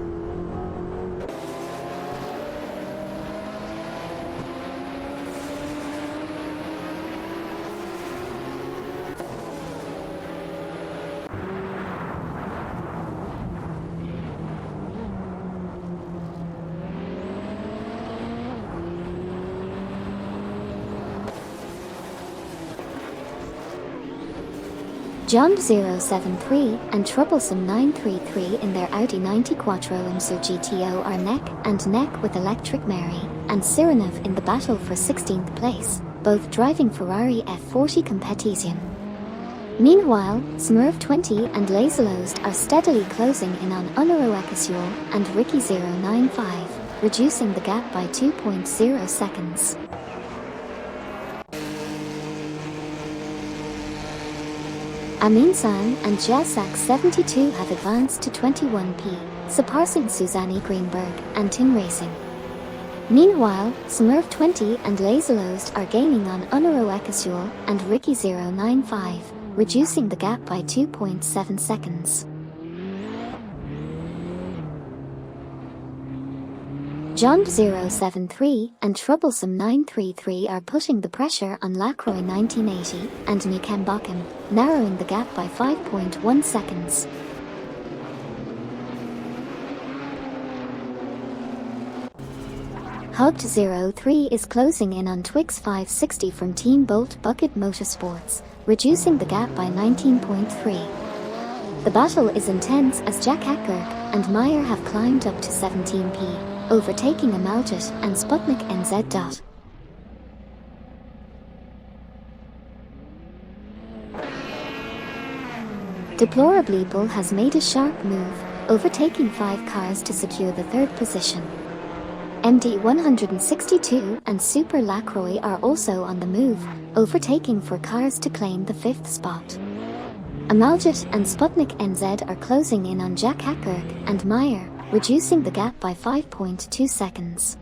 John 073 and Troublesome 933 in their Audi 90 Quattro IMSA GTO are neck and neck with Electric Mary and Sirenov in the battle for 16th place, both driving Ferrari F40 Competizione. Meanwhile, Smurf 20 and Laserlost are steadily closing in on Unaro Ekasuel and Ricky 095, reducing the gap by 2.0 seconds. Amin San and Jasak 72 have advanced to 21p, surpassing Susanne Greenberg and Tin Racing. Meanwhile, Smurf 20 and Laserlost are gaining on Unaro Ekasuel and Ricky 095, reducing the gap by 2.7 seconds. John 073 and Troublesome 933 are putting the pressure on Lacroix 1980 and Nukembakum, narrowing the gap by 5.1 seconds. Hugged 03 is closing in on Twix 560 from Team Bolt Bucket Motorsports, reducing the gap by 19.3. The battle is intense as Jack Ackberg and Meyer have climbed up to 17p, overtaking Amaljet and Sputnik NZ. Deplorably Bull has made a sharp move, overtaking 5 cars to secure the 3rd position. MD 162 and Super Lacroix are also on the move, overtaking 4 cars to claim the 5th spot. Amaljet and Sputnik NZ are closing in on Jack Ackberg and Meyer, reducing the gap by 5.2 seconds.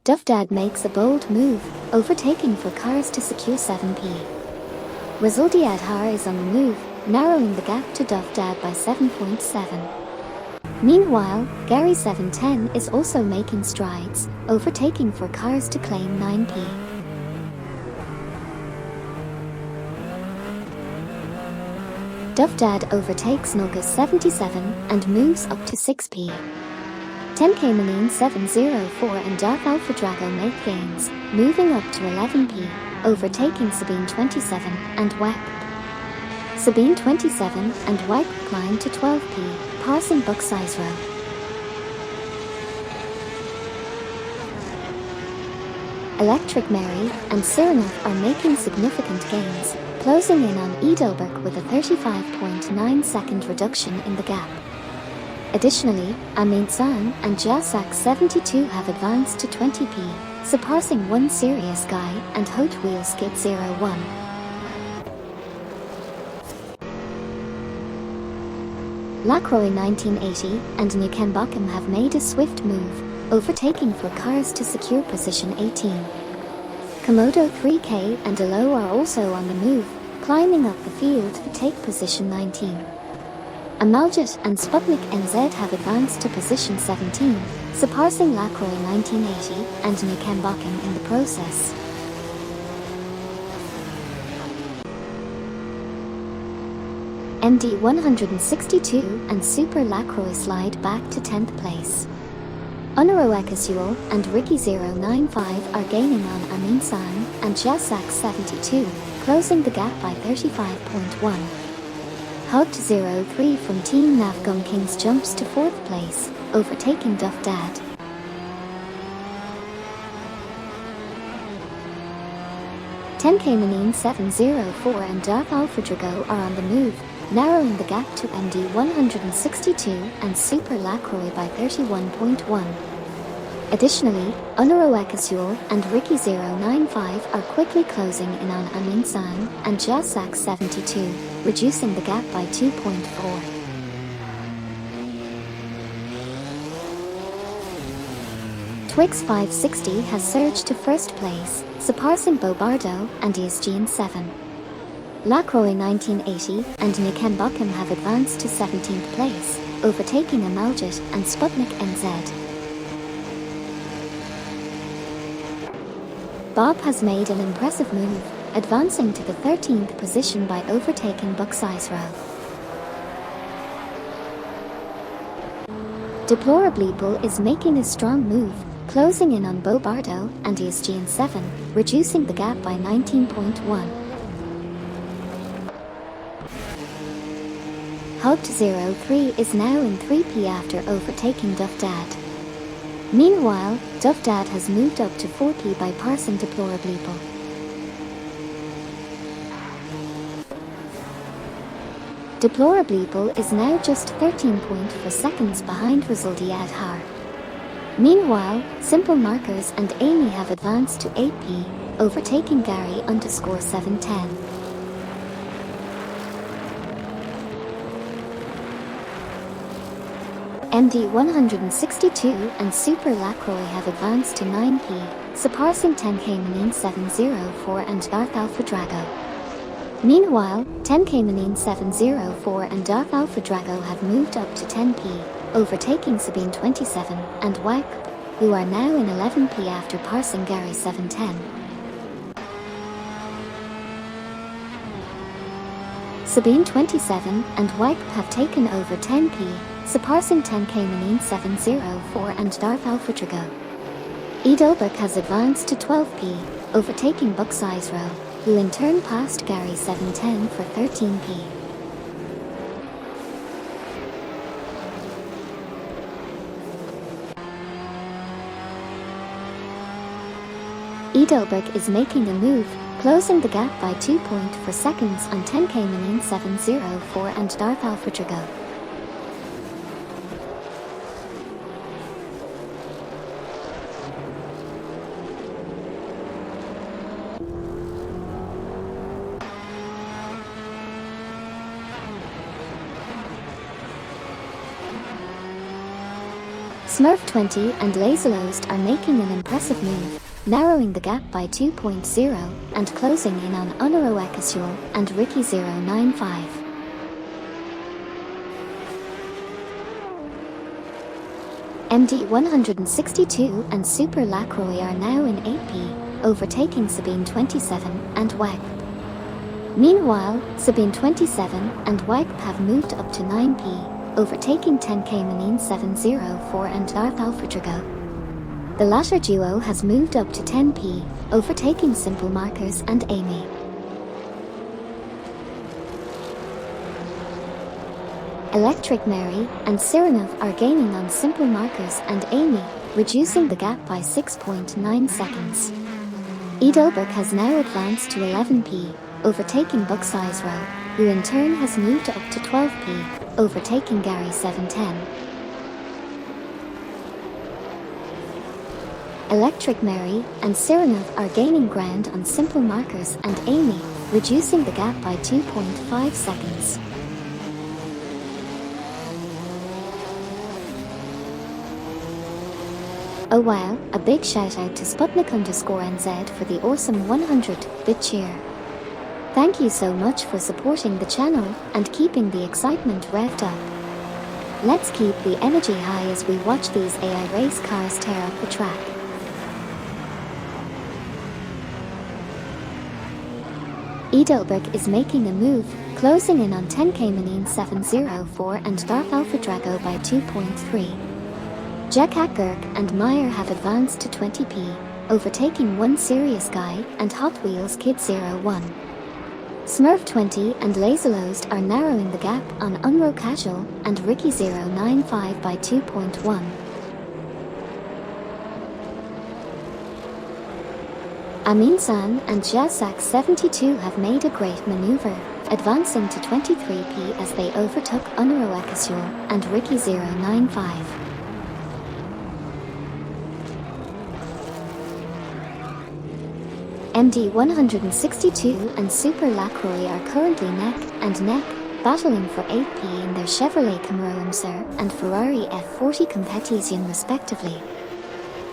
Dufdad makes a bold move, overtaking 4 cars to secure 7p. Razuldiad Har is on the move, narrowing the gap to Dufdad by 7.7. Meanwhile, Gary 710 is also making strides, overtaking 4 cars to claim 9p. Dufdad overtakes Noga 77 and moves up to 6p. 10K Manine 704 and Dark Alpha Drago make gains, moving up to 11p, overtaking Sabine 27 and WAC. Sabine 27 and WAC climb to 12p, passing Buck Sizero. Electric Mary and Sirenov are making significant gains, closing in on Edelberg with a 35.9 second reduction in the gap. Additionally, Amin San and Jasak 72 have advanced to 20p, surpassing One Serious Guy and Hot Wheel Skid 01. Lacroix 1980 and Nukembakum have made a swift move, overtaking 4 cars to secure position 18. Komodo 3K and Elo are also on the move, climbing up the field to take position 19. Amaljet and Sputnik NZ have advanced to position 17, surpassing Lacroix 1980 and Nukembakum in the process. MD 162 and Super Lacroix slide back to 10th place. Unaro Ekasuel and Ricky 095 are gaining on Amin San and Jasak 72, closing the gap by 35.1. Hugged 03 from Team Navgum Kings jumps to 4th place, overtaking Dufdad. K Manine 704 and Dark Alpha Drago are on the move, narrowing the gap to MD 162 and Super Lacroix by 31.1. Additionally, Unaro Ekasul and Ricky 095 are quickly closing in on Amin San and Jasak 72, reducing the gap by 2.4. Twix 560 has surged to first place, surpassing Bobardo and Easgene 7. Lacroix 1980 and Niken Buckham have advanced to 17th place, overtaking Amaljit and Sputnik NZ. Bob has made an impressive move, advancing to the 13th position by overtaking Buxizero. Deplorableeple is making a strong move, closing in on Bobardo and Easgene 7, reducing the gap by 19.1. Hugged 03 is now in 3P after overtaking Duff Dad. Meanwhile, Duff Dad has moved up to 4P by passing Deplorableeple. Deplorableeple is now just 13.4 seconds behind Rizaldi Adhar. Meanwhile, Simple Markers and Amy have advanced to 8P, overtaking Gary _710. MD 162 and Super Lacroix have advanced to 9P, surpassing 10K Manine 704 and Darth Alpha Drago. Meanwhile, 10K Manine 704 and Darth Alpha Drago have moved up to 10P, overtaking Sabine 27 and WAC, who are now in 11P after passing Gary 710. Sabine 27 and WAC have taken over 10P, surpassing 10K Manine 704 and Darth Alpha Drago. Edelberg has advanced to 12P, overtaking Buxizero, who in turn passed Gary 710 for 13P. Edelberg is making a move, closing the gap by 2.4 seconds on 10K Manine 704 and Darth Alpha Drago. Smurf 20 and Laserlost are making an impressive move, narrowing the gap by 2.0 and closing in on Unaro Ekasul and Ricky 095. MD 162 and Super Lacroix are now in 8P, overtaking Sabine 27 and WAG. Meanwhile, Sabine 27 and WAG have moved up to 9P, overtaking 10K Manine 704 and Darth Alpha Drago. The latter duo has moved up to 10P, overtaking Simple Markers and Amy. Electric Mary and Sirenov are gaining on Simple Markers and Amy, reducing the gap by 6.9 seconds. Edelberg has now advanced to 11P, overtaking Buxizero, who in turn has moved up to 12P, overtaking Gary 710. Electric Mary and Sirenov are gaining ground on Simple Markers and Amy, reducing the gap by 2.5 seconds. Oh wow, a big shout out to Sputnik_NZ for the awesome 100-bit cheer. Thank you so much for supporting the channel and keeping the excitement revved up. Let's keep the energy high as we watch these AI race cars tear up the track. Edelberg is making a move, closing in on 10K Manine 704 and Darth Alpha Drago by 2.3. Jack Hackberg and Meyer have advanced to 20P, overtaking One Serious Guy and Hot Wheels Kid 01. Smurf 20 and Laserlost are narrowing the gap on Unro Casual and Ricky 095 by 2.1. Amin-san and Jasak 72 have made a great maneuver, advancing to 23P as they overtook Unro Ekasul and Ricky 095. MD 162 and Super Lacroix are currently neck and neck, battling for 8P in their Chevrolet Camaro IMSA and Ferrari F40 Competition respectively.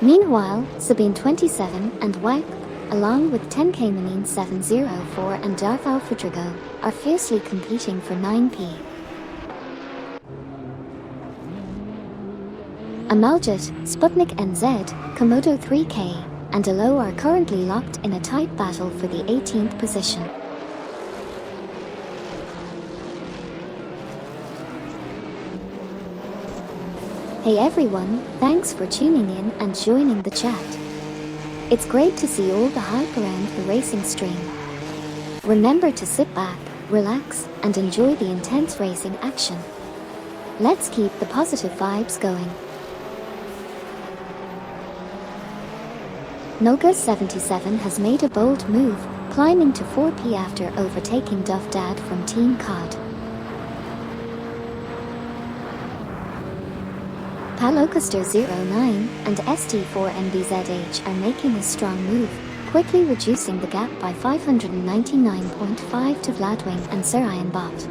Meanwhile, Sabine 27 and Wipe, along with 10K Manine 704 and Darth Alpha Drago, are fiercely competing for 9P. Amaljet, Sputnik NZ, Komodo 3K, and Alo are currently locked in a tight battle for the 18th position. Hey everyone, thanks for tuning in and joining the chat. It's great to see all the hype around the racing stream. Remember to sit back, relax, and enjoy the intense racing action. Let's keep the positive vibes going. Nulga77 has made a bold move, climbing to 4P after overtaking Duff Dad from Team COD. Palocaster09 and ST4NBZH are making a strong move, quickly reducing the gap by 599.5 to Vladwing and Sir Bot.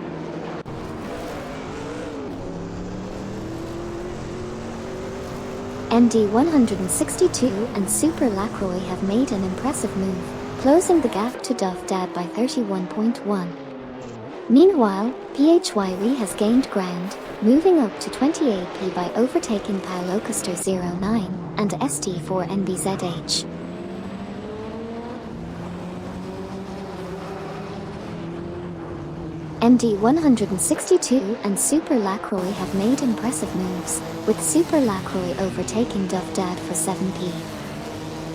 MD 162 and Super Lacroix have made an impressive move, closing the gap to Duff Dad by 31.1. Meanwhile, PHYRE has gained ground, moving up to 28P by overtaking Palocaster09 and ST4NBZH. MD 162 and Super Lacroix have made impressive moves, with Super Lacroix overtaking Duff Dad for 7P.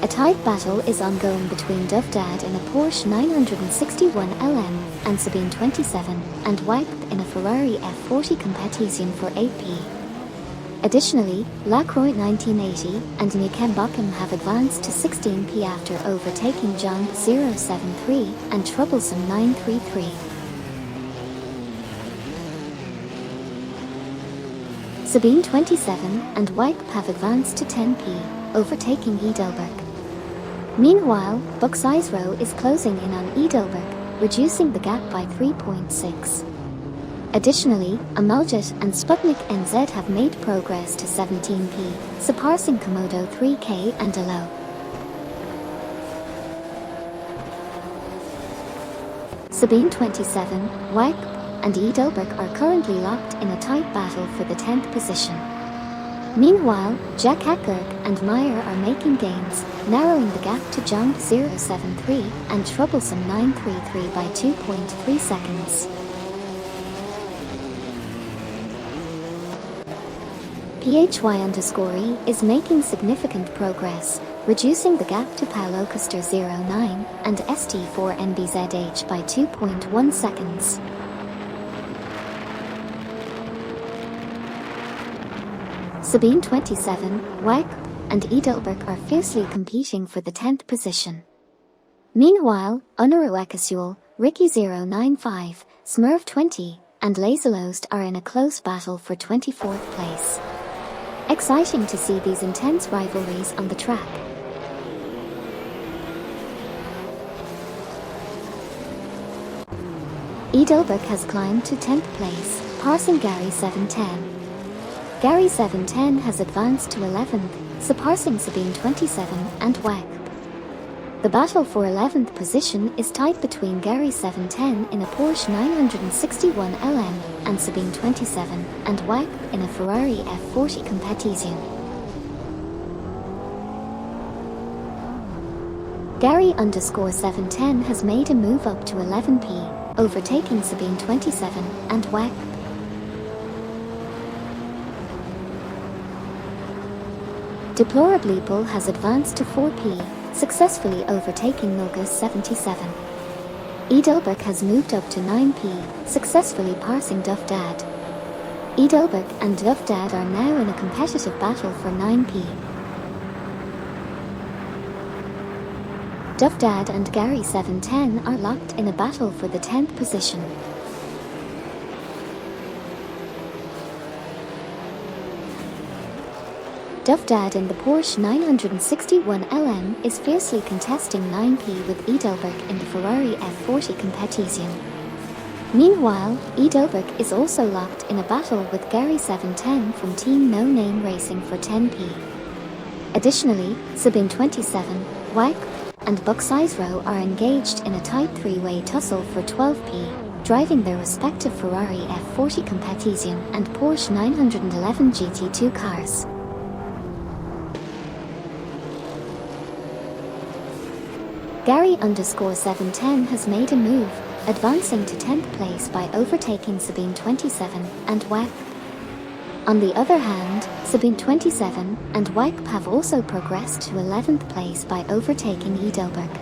A tight battle is ongoing between Duff Dad in a Porsche 961 LM and Sabine 27 and Wipe in a Ferrari F40 Competition for 8P. Additionally, Lacroix 1980 and Nukembokim have advanced to 16P after overtaking John 073 and Troublesome 933. Sabine 27 and Wipe have advanced to 10P, overtaking Edelberg. Meanwhile, Buxizro is closing in on Edelberg, reducing the gap by 3.6. Additionally, Amaljet and Sputnik NZ have made progress to 17P, surpassing Komodo 3K and Alo. Sabine 27, Wipe, and Edelberg are currently locked in a tight battle for the 10th position. Meanwhile, Jack Hackberg and Meyer are making gains, narrowing the gap to John 073 and Troublesome 933 by 2.3 seconds. PHY_E is making significant progress, reducing the gap to Palocaster09 and ST4NBZH by 2.1 seconds. Sabine 27, Wipe, and Edelberg are fiercely competing for the 10th position. Meanwhile, Unaruekasuel, Ricky 095, Smurf 20, and Laserlost are in a close battle for 24th place. Exciting to see these intense rivalries on the track. Edelberg has climbed to 10th place, passing Gary 710. Gary 710 has advanced to 11th, surpassing Sabine 27 and Wipe. The battle for 11th position is tight between Gary 710 in a Porsche 961 LM and Sabine 27 and Wipe in a Ferrari F40 Competition. Gary_710 has made a move up to 11P, overtaking Sabine 27 and Wipe. Deplorableeple has advanced to 4P, successfully overtaking Milgus 77. Edelberg has moved up to 9P, successfully passing Duff Dad. Edelberg and Duff Dad are now in a competitive battle for 9P. Duff Dad and Gary 710 are locked in a battle for the 10th position. Dovdad in the Porsche 961 LM is fiercely contesting 9P with Edelberg in the Ferrari F40 Competizione. Meanwhile, Edelberg is also locked in a battle with Gary 710 from Team No Name Racing for 10P. Additionally, Sabine 27, WAG, and Buck Sizero are engaged in a tight three-way tussle for 12P, driving their respective Ferrari F40 Competizione and Porsche 911 GT2 cars. Gary_710 has made a move, advancing to 10th place by overtaking Sabine 27 and WAG. On the other hand, Sabine 27 and WAG have also progressed to 11th place by overtaking Edelberg.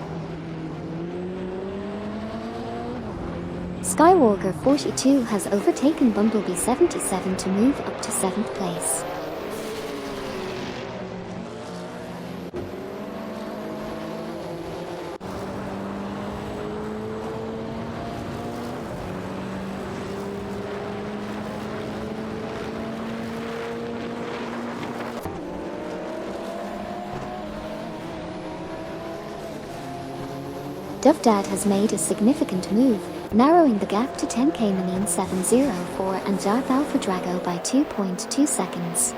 Skywalker 42 has overtaken Bumblebee 77 to move up to 7th place. Dovdad has made a significant move, narrowing the gap to 10 Caymanine 704 and Darth Alpha Drago by 2.2 seconds.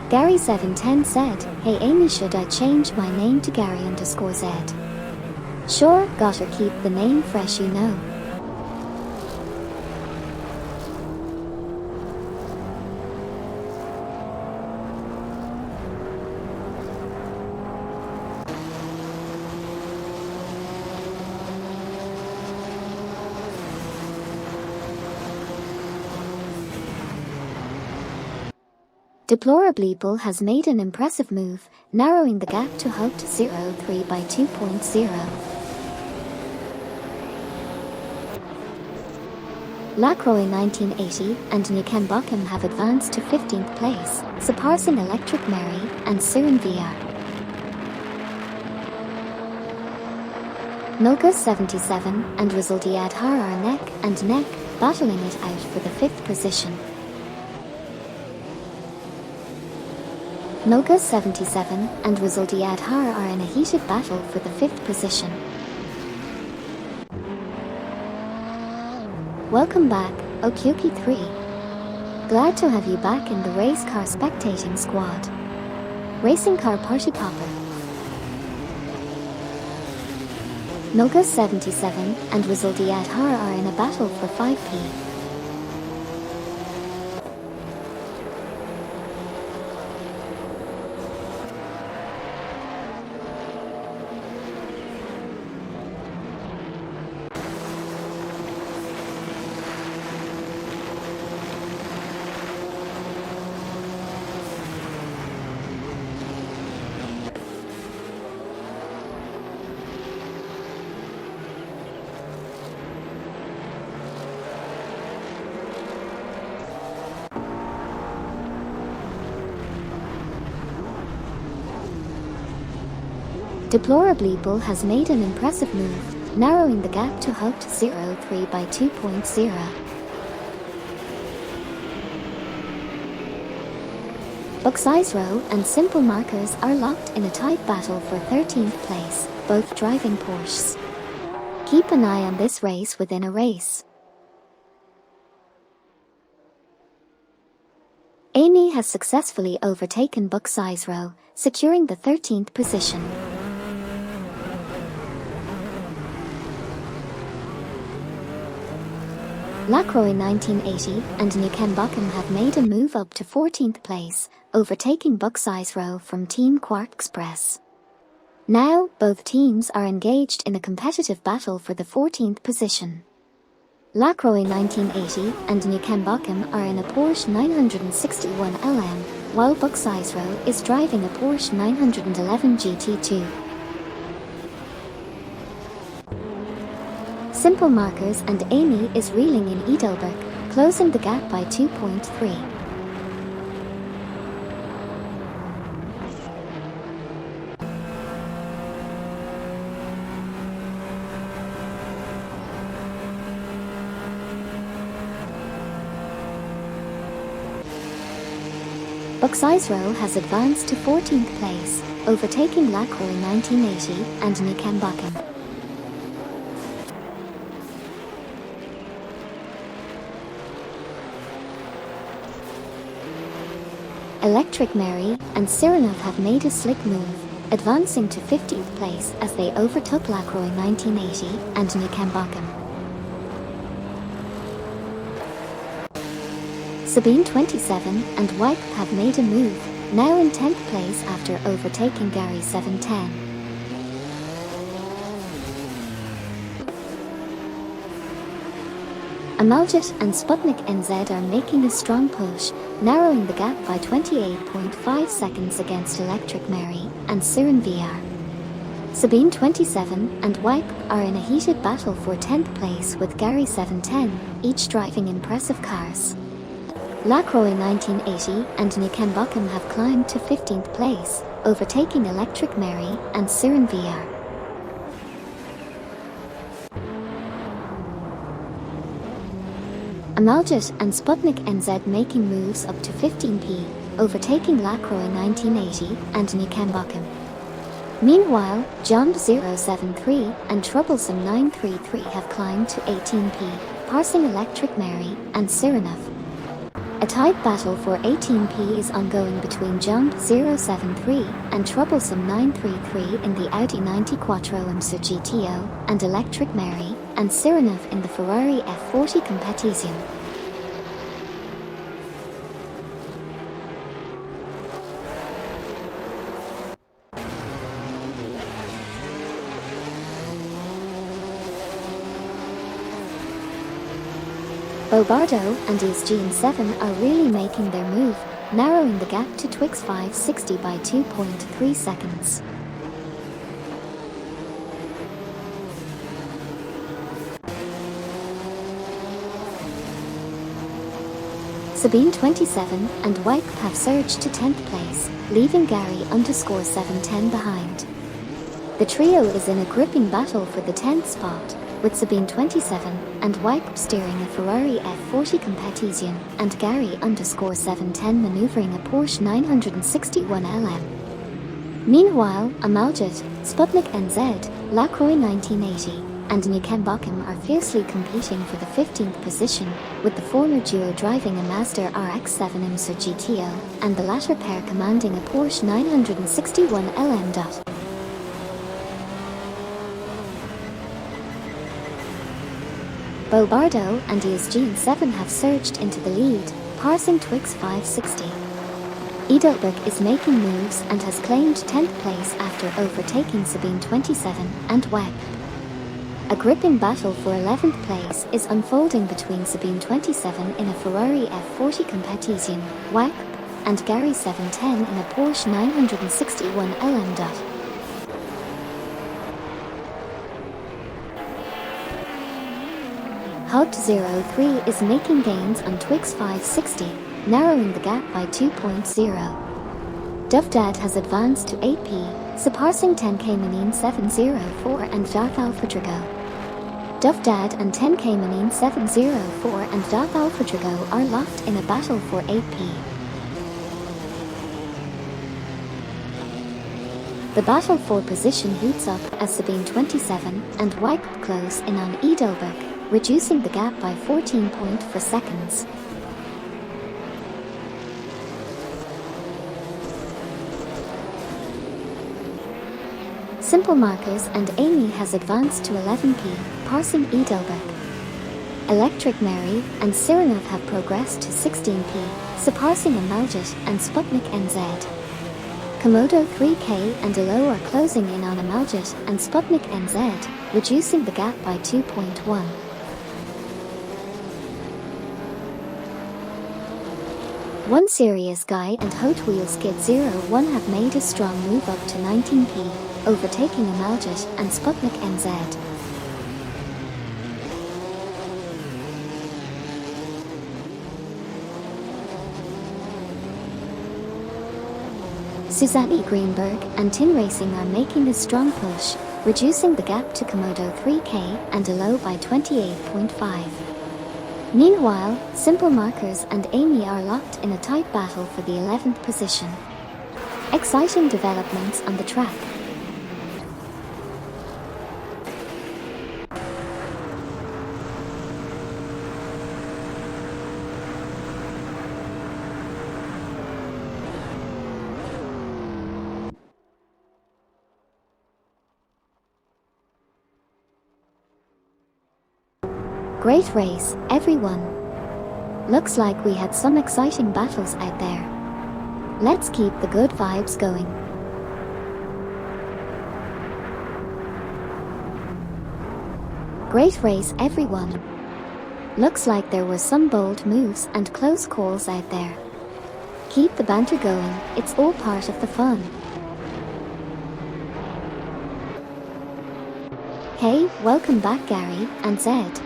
Gary 710 said, "Hey Amy, should I change my name to Gary_Z? Sure, gotta keep the name fresh, you know." Deplorably has made an impressive move, narrowing the gap to Haupt 03 by 2.0. Lacroix 1980 and Nikenbokim have advanced to 15th place, surpassing Electric Mary and Siren VR. Nolga 77 and Rizaldiad Har are neck and neck, battling it out for the 5th position. Nolga 77 and Rizaldiad Har are in a heated battle for the 5th position. Welcome back, Okyoki 3. Glad to have you back in the race car spectating squad. Racing car party popper. Nolga 77 and Rizaldiad Har are in a battle for 5P. Deplorably has made an impressive move, narrowing the gap to Haupt 03 by 2.0. Buck Sizero and Simple Markers are locked in a tight battle for 13th place, both driving Porsches. Keep an eye on this race within a race. Amy has successfully overtaken Buck Sizero, securing the 13th position. Lacroix 1980 and Nikenbokim have made a move up to 14th place, overtaking Buck Sizero from Team Quark Express. Now, both teams are engaged in a competitive battle for the 14th position. Lacroix 1980 and Nikenbokim are in a Porsche 961 LM, while Buck Sizero is driving a Porsche 911 GT2. Simple Markers and Amy is reeling in Edelberg, closing the gap by 2.3. Buxisro has advanced to 14th place, overtaking Lacroix 1980 and Nicambuchan. Electric Mary and Sirenov have made a slick move, advancing to 15th place as they overtook Lacroix 1980 and Nicambuchan. Sabine 27 and Wipe have made a move, now in 10th place after overtaking Gary 710. Amaljet and Sputnik NZ are making a strong push, narrowing the gap by 28.5 seconds against Electric Mary and Siren VR. Sabine 27 and Wipe are in a heated battle for 10th place with Gary 710, each driving impressive cars. Lacroix 1980 and Nicambuchan have climbed to 15th place, overtaking Electric Mary and Siren VR. Amaljet and Sputnik NZ making moves up to 15p, overtaking Lacroix 1980 and Nicambuchan. Meanwhile, Jump 073 and Troublesome 933 have climbed to 18p, passing Electric Mary and Sirenov. A tight battle for 18p is ongoing between Jump 073 and Troublesome 933 in the Audi 90 Quattro IMSA GTO and Electric Mary and Sirenov in the Ferrari F40 Competizione. Bobardo and Isgene 7 are really making their move, narrowing the gap to Twix 560 by 2.3 seconds. Sabine 27 and Wipe have surged to 10th place, leaving Gary _710 behind. The trio is in a gripping battle for the 10th spot, with Sabine 27 and Wipe steering a Ferrari F40 Competizione and Gary _710 maneuvering a Porsche 961 LM. Meanwhile, Amaljet, Sputnik NZ, Lacroix 1980 and Nicambuchan are fiercely competing for the 15th position, with the former duo driving a Mazda RX-7 IMSA GTO and the latter pair commanding a Porsche 961 LM. Bobardo and Isgene 7 have surged into the lead, passing Twix 560. Edelberg is making moves and has claimed 10th place after overtaking Sabine 27 and Webb. A gripping battle for 11th place is unfolding between Sabine 27 in a Ferrari F40 Competizione, Webb, and Gary 710 in a Porsche 961 LM. Hub 03 is making gains on Twix 560, narrowing the gap by 2.0. Dovdad has advanced to 8p, surpassing 10K Manine 704 and Darth Alpha Drago. Dovdad and 10K Manine 704 and Darth Alpha Drago are locked in a battle for 8p. The battle for position heats up as Sabine 27 and Wipe close in on Edelberg, reducing the gap by 14.4 seconds. Simple Markers and Amy has advanced to 11p, passing Edelberg. Electric Mary and Sirenov have progressed to 16p, surpassing Amaljet and Sputnik NZ. Komodo 3K and Elo are closing in on Amaljet and Sputnik NZ, reducing the gap by 2.1. One Serious Guy and Hot Wheels Skid 01 have made a strong move up to 19p, overtaking Amaljet and Sputnik NZ. Susanne Greenberg and Tin Racing are making a strong push, reducing the gap to Komodo 3K and Elo by 28.5. Meanwhile, Simple Markers and Amy are locked in a tight battle for the 11th position. Exciting developments on the track. Great race, everyone. Looks like we had some exciting battles out there. Let's keep the good vibes going. Great race, everyone. Looks like there were some bold moves and close calls out there. Keep the banter going, it's all part of the fun. Hey, welcome back Gary and Zed.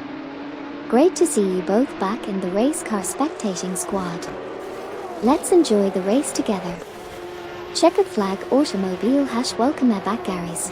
Great to see you both back in the race car spectating squad. Let's enjoy the race together. Checkered flag automobile # welcome back Garys.